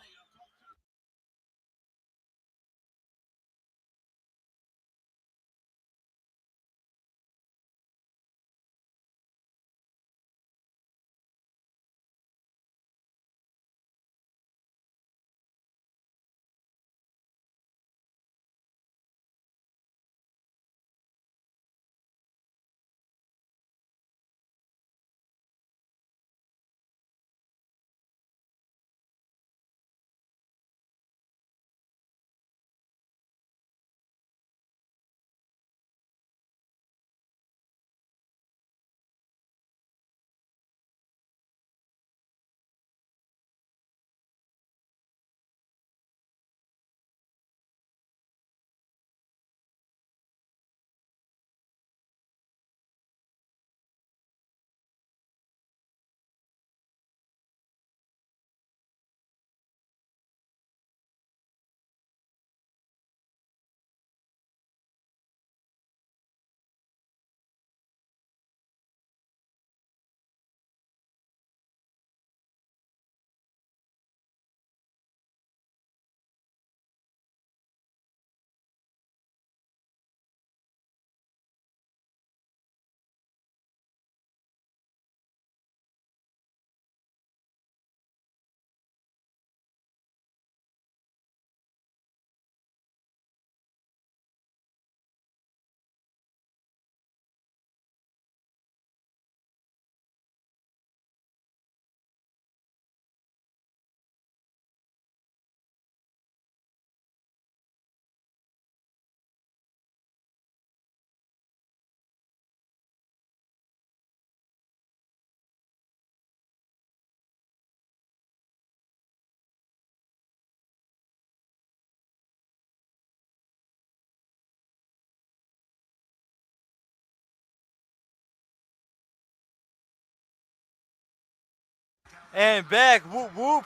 And back. Whoop, whoop.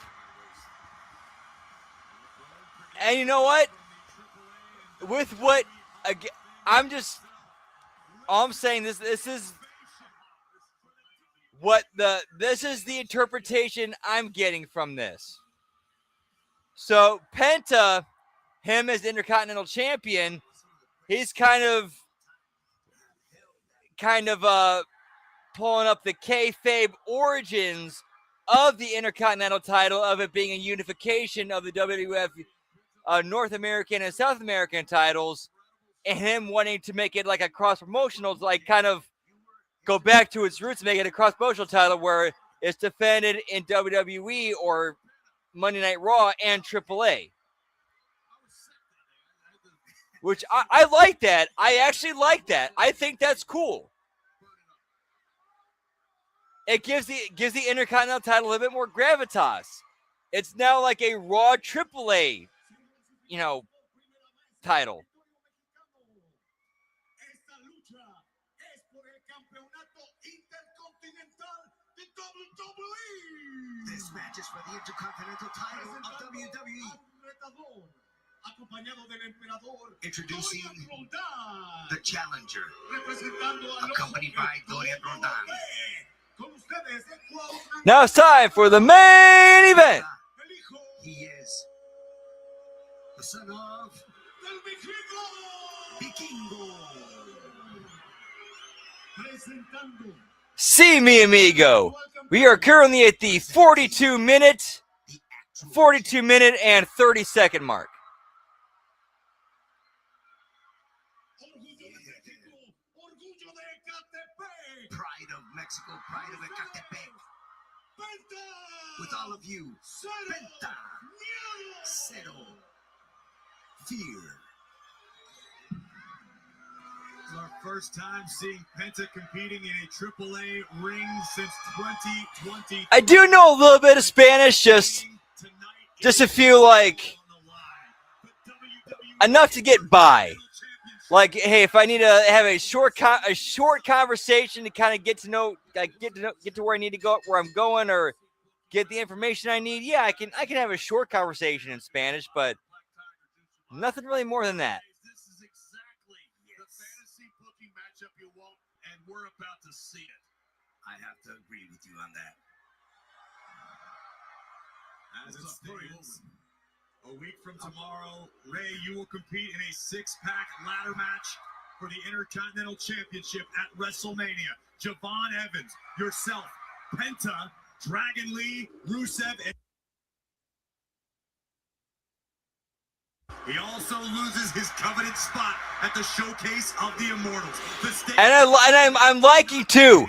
And you know what? With what, I'm just, all I'm saying, this is this is the interpretation I'm getting from this. So Penta, him as Intercontinental Champion, he's kind of pulling up the kayfabe origins of the Intercontinental title, of it being a unification of the WWF North American and South American titles, and him wanting to make it like a cross-promotional, like kind of go back to its roots, make it a cross-promotional title where it's defended in WWE or Monday Night Raw and AAA. Which I like that. I actually like that. I think that's cool. It gives the Intercontinental title a little bit more gravitas. It's now like a Raw AAA, title. This match is for the Intercontinental title of WWE. Introducing the challenger, accompanied by Dorian Roldan. Now it's time for the main event. He is the son of Vikingo. See me, amigo. We are currently at the 42 minute and 30-second mark. Pride of Mexico, pride of Ecatepec. With all of you, Penta, Cero, Fear. It's our first time seeing Penta competing in a AAA ring since 2020. I do know a little bit of Spanish, just a few, like, enough to get by. Like, hey, if I need to have a short conversation to kind of get to where I need to go, where I'm going, or get the information I need, yeah, I can have a short conversation in Spanish, but nothing really more than that. This is exactly the fantasy booking matchup you want, and we're about to see it. I have to agree with you on that. As it stands, a week from tomorrow, Ray, you will compete in a six-pack ladder match for the Intercontinental Championship at WrestleMania. Javon Evans, yourself, Penta, Dragon Lee, Rusev, and he also loses his coveted spot at the Showcase of the Immortals. And I'm liking too.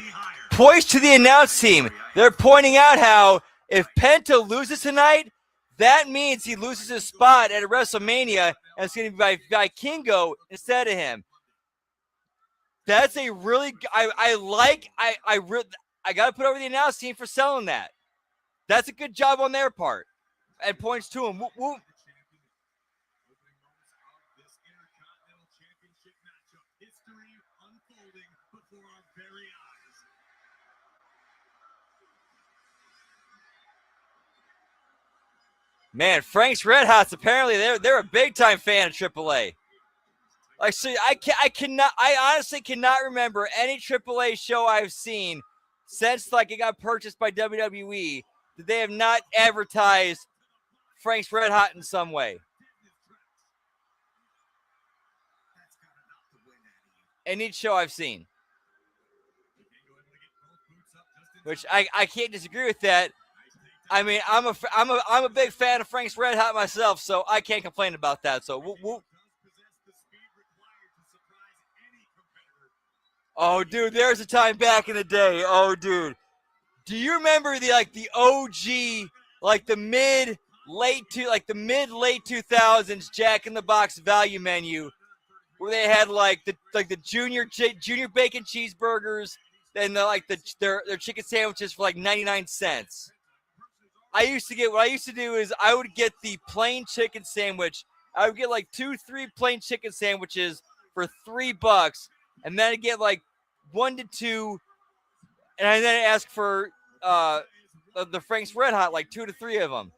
Points to the announce team. They're pointing out how if Penta loses tonight, that means he loses his spot at WrestleMania, and it's going to be by Vikingo instead of him. That's a really I got to put over the announce team for selling that. That's a good job on their part. And points to him. Whoop, whoop. Man, Frank's Red Hots, apparently they're a big time fan of AAA. Like, see, I honestly cannot remember any AAA show I've seen since like it got purchased by WWE that they have not advertised Frank's Red Hot in some way. Any show I've seen. Which I can't disagree with that. I mean, I'm a big fan of Frank's Red Hot myself, so I can't complain about that. So, whoop, whoop. Oh, dude, there's a time back in the day. Oh, dude, do you remember the OG, like the mid late 2000s Jack in the Box value menu, where they had like the junior bacon cheeseburgers and their chicken sandwiches for like 99 cents. What I used to do is I would get the plain chicken sandwich. I would get like 2-3 plain chicken sandwiches for $3, and then I'd get like 1 to 2, and then I'd ask for the Frank's Red Hot, like 2 to 3 of them.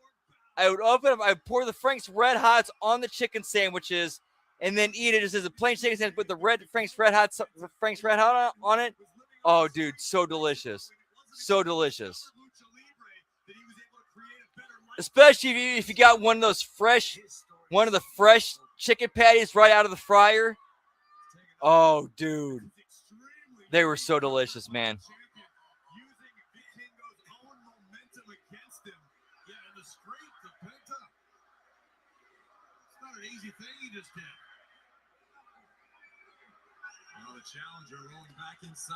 I would open them, I would pour the Frank's Red Hots on the chicken sandwiches, and then eat it just as a plain chicken sandwich with the Frank's Red Hot on it. Oh, dude, so delicious, so delicious. Especially if you got one of the fresh chicken patties right out of the fryer. Oh, dude, they were so delicious, man. Easy thing he just did.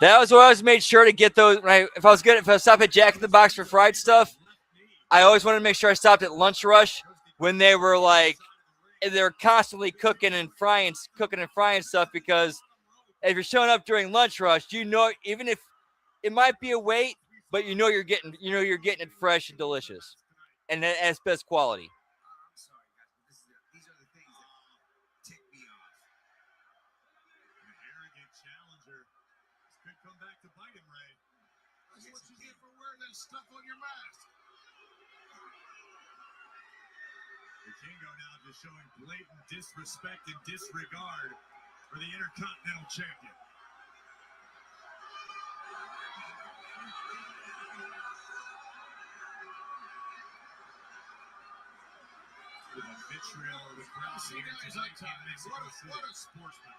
That was what I always made sure to get those. If I stopped at Jack in the Box for fried stuff, I always wanted to make sure I stopped at Lunch Rush when they were constantly cooking and frying stuff, because if you're showing up during Lunch Rush, even if it might be a wait, but you're getting it fresh and delicious, and at its best quality. Stuff on your mask. Vikingo now just showing blatant disrespect and disregard for the Intercontinental Champion. The vitriol of the crowd here tonight in Mexico City. What a sportsman.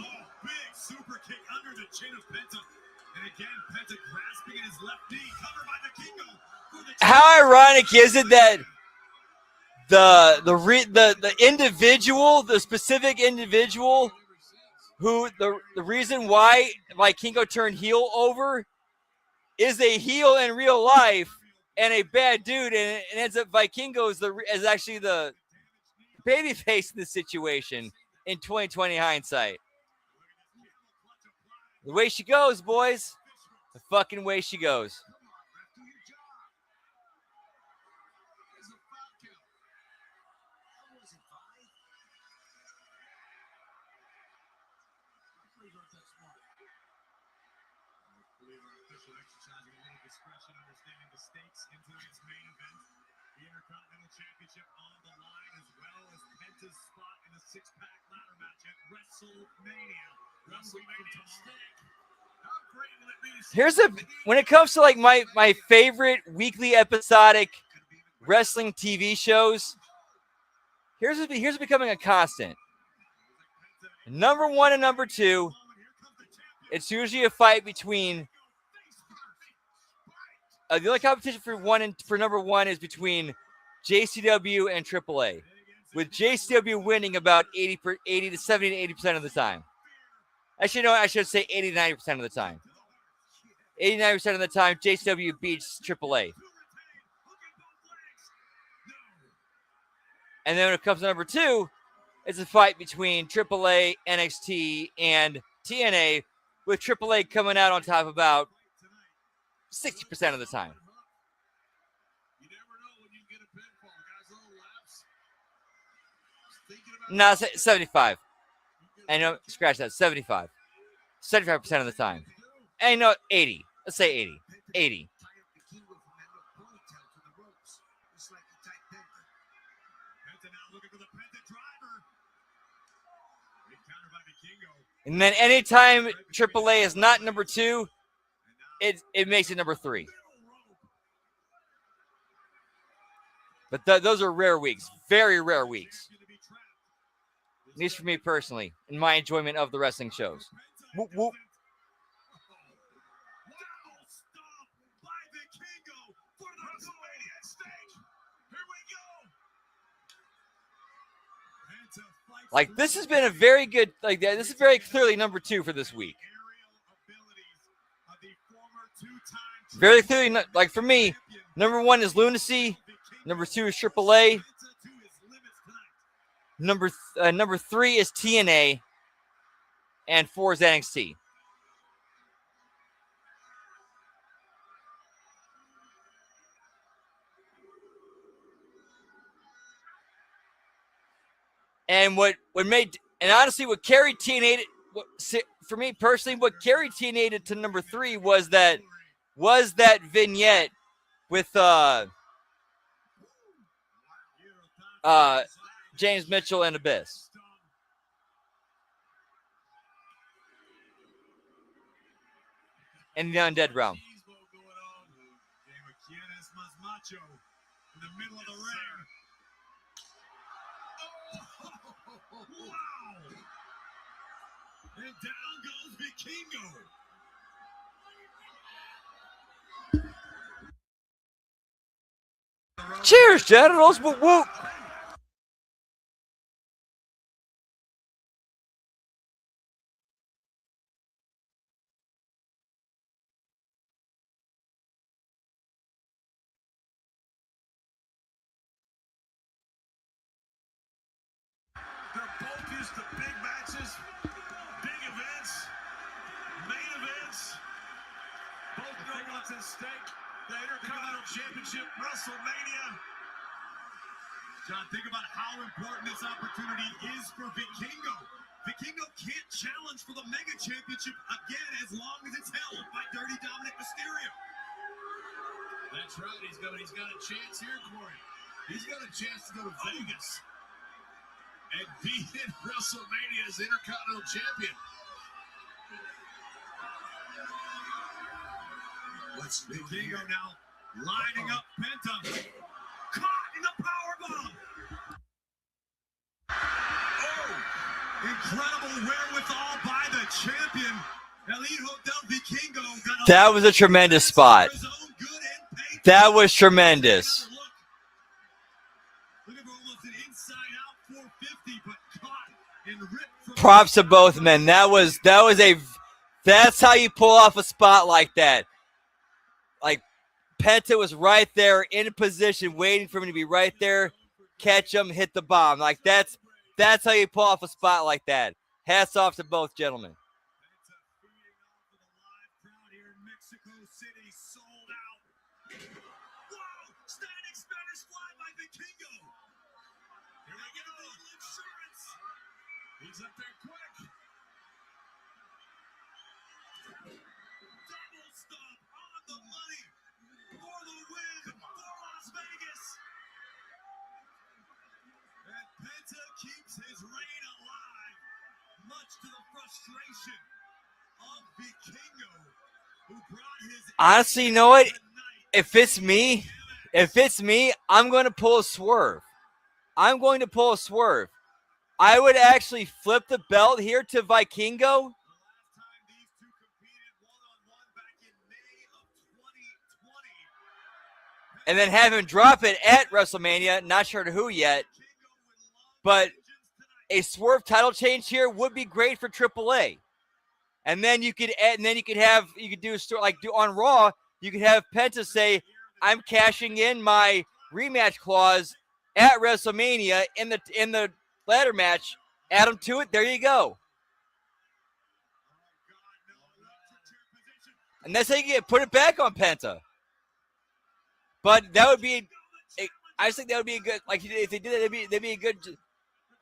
Oh, big super kick under the chin of Penta. And again, Penta grasping at his left knee, covered by Vikingo. How ironic is it that the individual, the specific individual, who the reason why Vikingo turned heel over is a heel in real life and a bad dude, and it ends up Vikingo is actually the baby face in this situation in 2020 hindsight. The way she goes, boys. The fucking way she goes. When it comes to my favorite weekly episodic wrestling TV shows, here's becoming a constant. Number 1 and number 2, it's usually a fight between the only competition for number 1 is between JCW and AAA, with JCW winning about 80 to 70 to 80% of the time. Actually, no, I should say 80 to 90% of the time. 89% of the time, JCW beats AAA. And then when it comes to number 2, it's a fight between AAA, NXT, and TNA, with AAA coming out on top about 60% of the time. No, 75. I know, scratch that, 75. 75% of the time. And no, 80. Let's say 80. 80. And then anytime AAA is not number 2, it makes it number 3. But those are rare weeks. Very rare weeks. At least for me personally, in my enjoyment of the wrestling shows. Whoop, whoop. This has been a very good, this is very clearly number 2 for this week. Very clearly, for me, number 1 is Lunacy. Number 2 is AAA. Number 3 is TNA. And 4 is NXT. And honestly, what carried TNA, for me personally, what carried TNA to number 3 was that was that vignette with James Mitchell and Abyss. In the Undead realm. In the middle of the ring. Oh, wow! And down goes Vikingo. Cheers, genitals! Whoop whoop! They're both used to big matches, big events, main events. Both know what's at stake. The Intercontinental Championship, WrestleMania. John, think about how important this opportunity is for Vikingo. Vikingo can't challenge for the Mega Championship again as long as it's held by Dirty Dominic Mysterio. That's right. He's got a chance here, Corey. He's got a chance to go to Vegas and be in WrestleMania as Intercontinental Champion. What's Vikingo now lining up Penta. Caught in the powerbomb. Oh, incredible wherewithal by the champion. Elito Del Vikingo got That was a tremendous spot. That was tremendous. Props to both men. That's how you pull off a spot like that. Like Penta was right there in position, waiting for him to be right there, catch him, hit the bomb. Like that's how you pull off a spot like that. Hats off to both gentlemen. He's up there quick. Double stomp on the money for the win for Las Vegas. And Penta keeps his reign alive, much to the frustration of Vikingo, who brought his. Honestly, you know what? If it's me, I'm going to pull a swerve. I would actually flip the belt here to Vikingo. And then have him drop it at WrestleMania. Not sure to who yet. But a swerve title change here would be great for AAA. And then you could do a story like do on Raw. You could have Penta say, "I'm cashing in my rematch clause at WrestleMania in the ladder match." Add him to it. There you go. And that's how you put it back on Penta. But that would be, I just think that would be a good, like if they did that, that'd be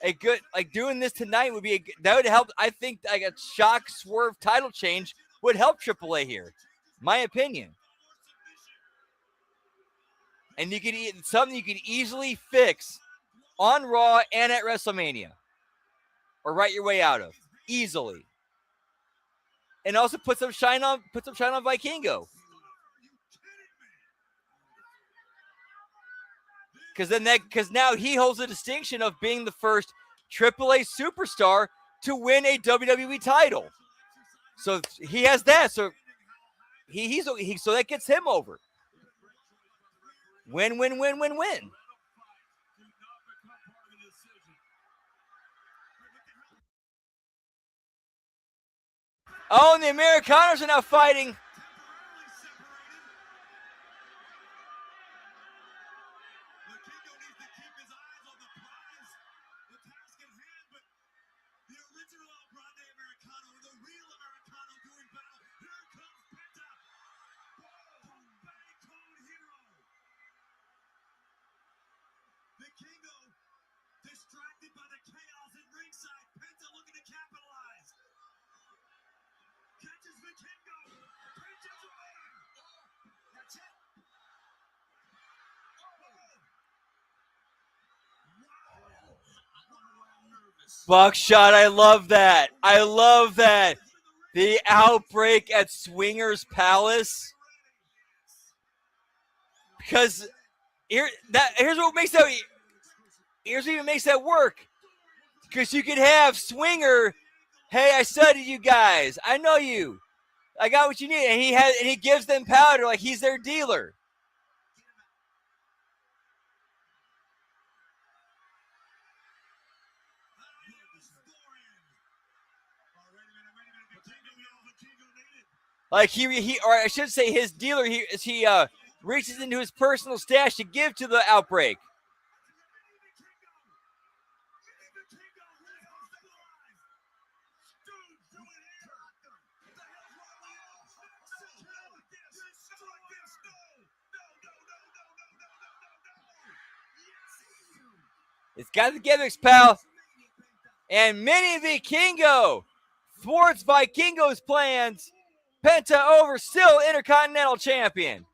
a good, like doing this tonight would be, that would help. I think like a shock swerve title change would help AAA here. My opinion. And you could something you could easily fix on Raw and at WrestleMania. Or write your way out of easily, and also put some shine on Vikingo, because now he holds the distinction of being the first AAA superstar to win a WWE title. So he has that. So so that gets him over. Win. Oh, and the Americanos are now fighting. Vikingo distracted by the chaos at ringside. Penta looking to capitalize. Catches Vikingo. Buckshot, I love that. I love that. The outbreak at Swingers Palace. Because here's what makes that. Here's what even makes that work. Because you could have Swinger. Hey, I studied you guys. I know you. I got what you need, and he gives them powder like he's their dealer. Like he, or I should say, his dealer. He reaches into his personal stash to give to the outbreak. It's got the gimmicks, pal. And Mini Vikingo thwarts Vikingo's plans. Penta over, still Intercontinental Champion.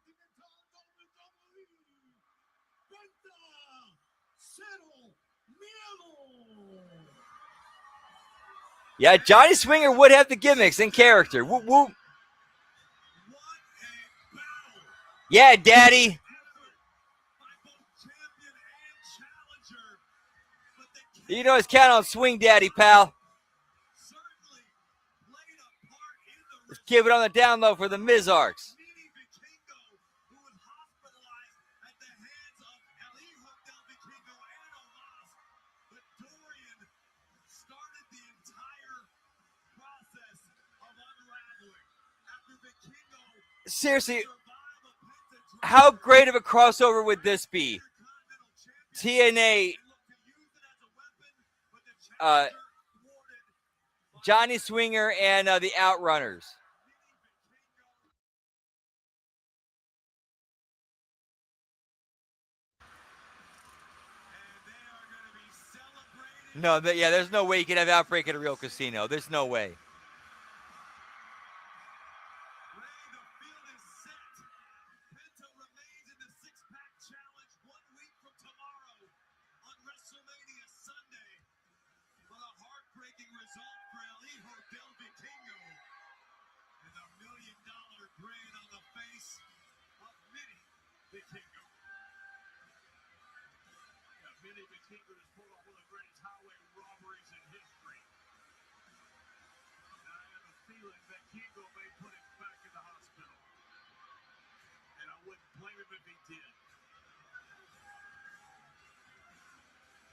Yeah, Johnny Swinger would have the gimmicks and character. Whoop, whoop. Yeah, Daddy. You know, it's count on Swing Daddy, pal. Let's give it on the down low for the Mizarks. Seriously, how great of a crossover would this be? TNA, Johnny Swinger, and the Outrunners. No, there's no way you can have Outbreak at a real casino. There's no way.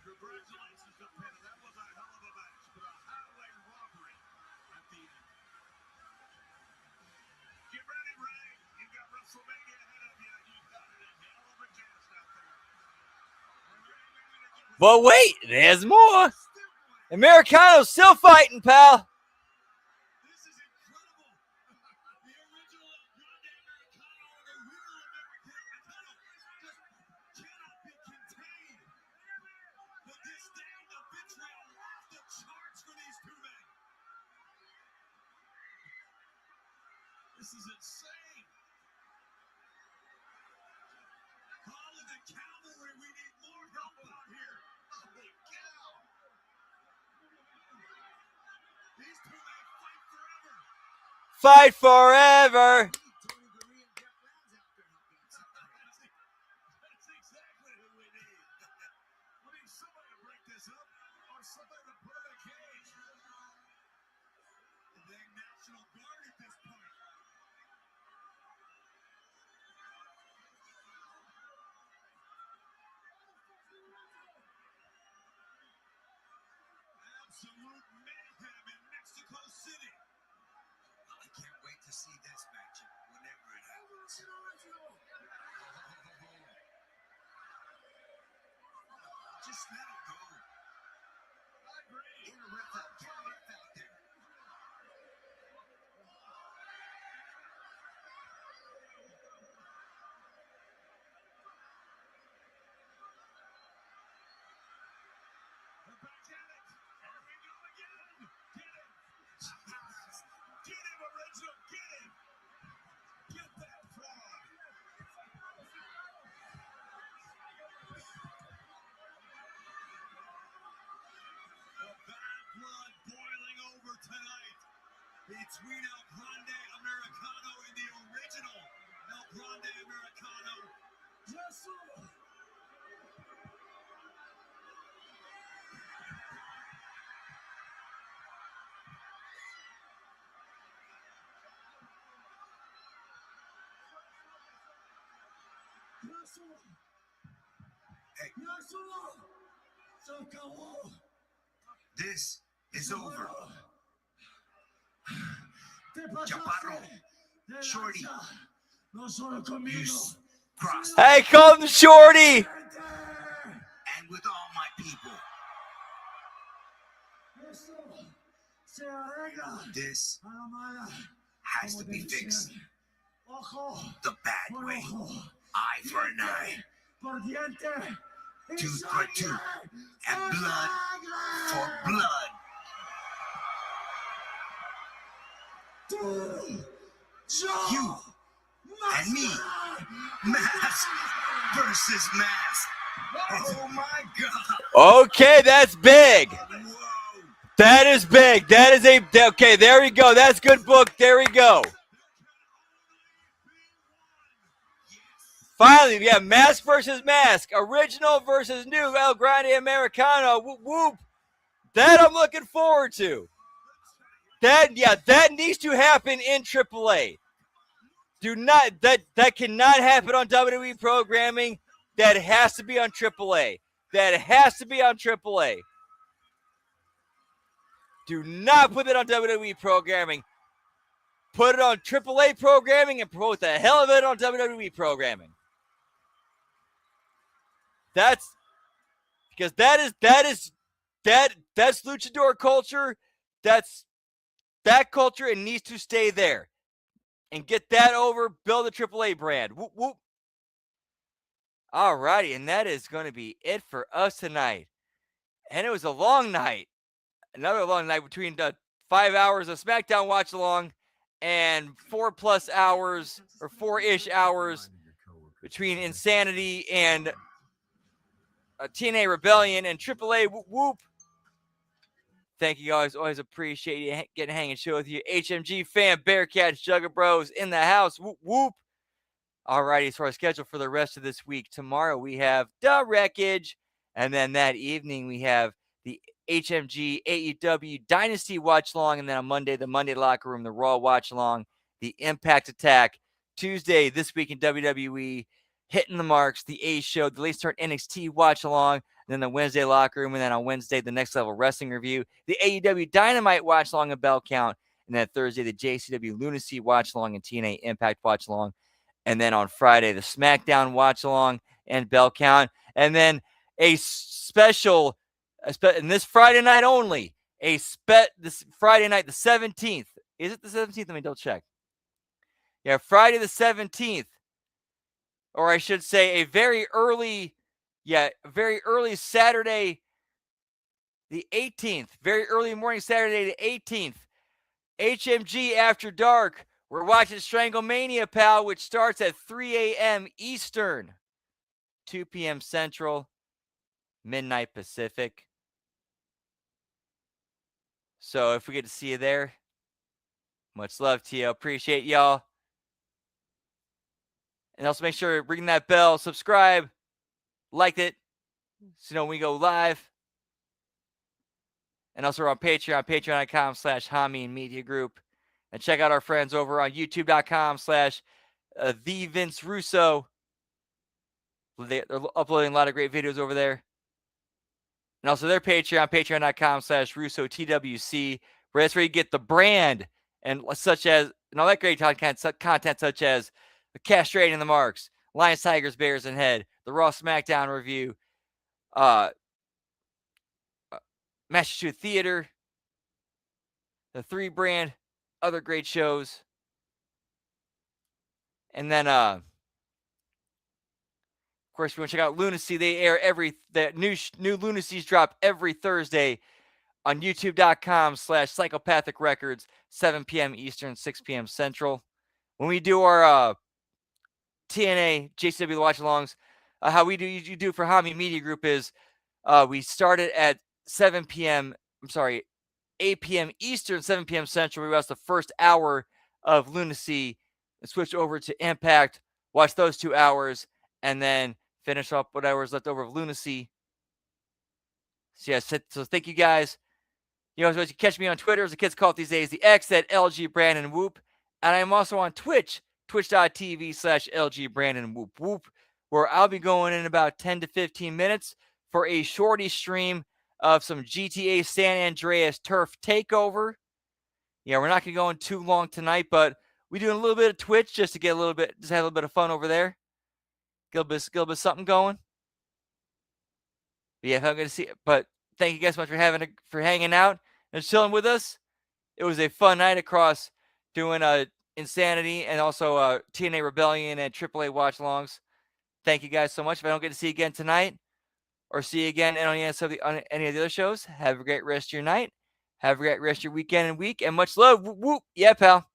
Congratulations to Penta. That was a hell of a match, but a highway robbery at the end. Get ready, Ray. You got WrestleMania ahead of you. You got it in hell of a cast out there. But wait, there's more. Americano's still fighting, pal. This is incredible. The original Grande Americano and the real Americano just cannot be contained. The disdain, the vitriol off the charts for these two men. This is insane. Call in the cavalry. We need more help out here. Holy cow. These two men fight forever. Fight forever. That's exactly who we need. I mean, somebody to break this up or somebody to put in a cage. The National Guard at this point. Absolute mayhem in Mexico City. I can't wait to see this match whenever it happens. Just let it go. I agree. Get a ref out. Get a ref out there. We're back at it. Here we go again. Get him. Get him, original. Get him. Get that fraud. The between El Grande Americano and the original El Grande Americano. Yes, sir. This is over. Chaparro, Shorty, you crossed. Hey, call him Shorty. And with all my people. This has to be fixed. The bad way. Eye for an eye. Tooth for tooth. And blood for blood. You and me. Mask versus mask. Oh my God. Okay, that's big. That is big. That is okay, there we go. That's good book. There we go. Finally, we have mask versus mask. Original versus new El Grande Americano. Whoop, whoop. That I'm looking forward to. That needs to happen in AAA. That cannot happen on WWE programming. That has to be on AAA. That has to be on AAA. Do not put it on WWE programming. Put it on AAA programming and promote the hell of it on WWE programming. That's because that's luchador culture. That's that culture, and needs to stay there. And get that over, build a AAA brand. Whoop, whoop. All righty, and that is going to be it for us tonight. And it was a long night. Another long night between the 5 hours of SmackDown watch along and 4+ hours or 4-ish hours between Insanity and TNA Rebellion and AAA. Whoop, whoop. Thank you guys. Always appreciate you getting hanging show with you. HMG fan, Bearcats, Jugger Bros in the house. Whoop, whoop. All righty, so our schedule for the rest of this week. Tomorrow we have The Wreckage. And then that evening we have the HMG AEW Dynasty Watch Along. And then on Monday, the Monday Locker Room, the Raw Watch Along, the Impact Attack. Tuesday, this week in WWE, Hitting the Marks, the A Show, the latest turn NXT Watch Along. Then the Wednesday Locker Room, and then on Wednesday, the Next Level Wrestling Review, the AEW Dynamite Watch Along and Bell Count, and then Thursday, the JCW Lunacy Watch Along and TNA Impact Watch Along, and then on Friday, the SmackDown Watch Along and Bell Count, and then a special, and this Friday night only, this Friday night, the 17th. Is it the 17th? Let me double check. Yeah, Friday the 17th, or I should say a very early Saturday, the 18th. Very early morning Saturday, the 18th. HMG After Dark. We're watching Stranglemania, pal, which starts at 3 a.m. Eastern, 2 p.m. Central, midnight Pacific. So if we get to see you there, much love to you. Appreciate y'all. And also make sure to ring that bell, subscribe, like it, so you know when we go live. And also we're on Patreon, patreon.com/Hami Media Group. And check out our friends over on youtube.com/The Vince Russo. They're uploading a lot of great videos over there. And also their Patreon, patreon.com/RussoTWC, where that's where you get the brand and all that great content such as the Castrating the Marks, Lions, Tigers, Bears, and Head, the Raw SmackDown Review, Massachusetts Theater, the 3 brand, other great shows. And then, of course, if you want to check out Lunacy, they air the new Lunacies drop every Thursday on youtube.com/Psychopathic Records, 7 p.m. Eastern, 6 p.m. Central. When we do our TNA, JCW watch-alongs, how you do for Hami Media Group is we started at 7 p.m. I'm sorry, 8 p.m. Eastern, 7 p.m. Central. We watch the first hour of Lunacy and switch over to Impact, watch those 2 hours, and then finish up whatever is left over of Lunacy. So, yeah, so thank you guys. You know, you can catch me on Twitter, as the kids call it these days, the X at LG Brandon Whoop. And I'm also on Twitch, twitch.tv/LG Brandon Whoop Whoop, where I'll be going in about 10 to 15 minutes for a shorty stream of some GTA San Andreas Turf Takeover. Yeah, we're not going to go in too long tonight, but we're doing a little bit of Twitch just to get a little bit, just have a little bit of fun over there. Get a little bit of something going. But yeah, I'm going to see it. But thank you guys so much for hanging out and chilling with us. It was a fun night across doing Insanity and also TNA Rebellion and AAA watch-alongs. Thank you guys so much. If I don't get to see you again tonight or see you again on any of the other shows, have a great rest of your night. Have a great rest of your weekend and week. And much love. Whoop, whoop. Yeah, pal.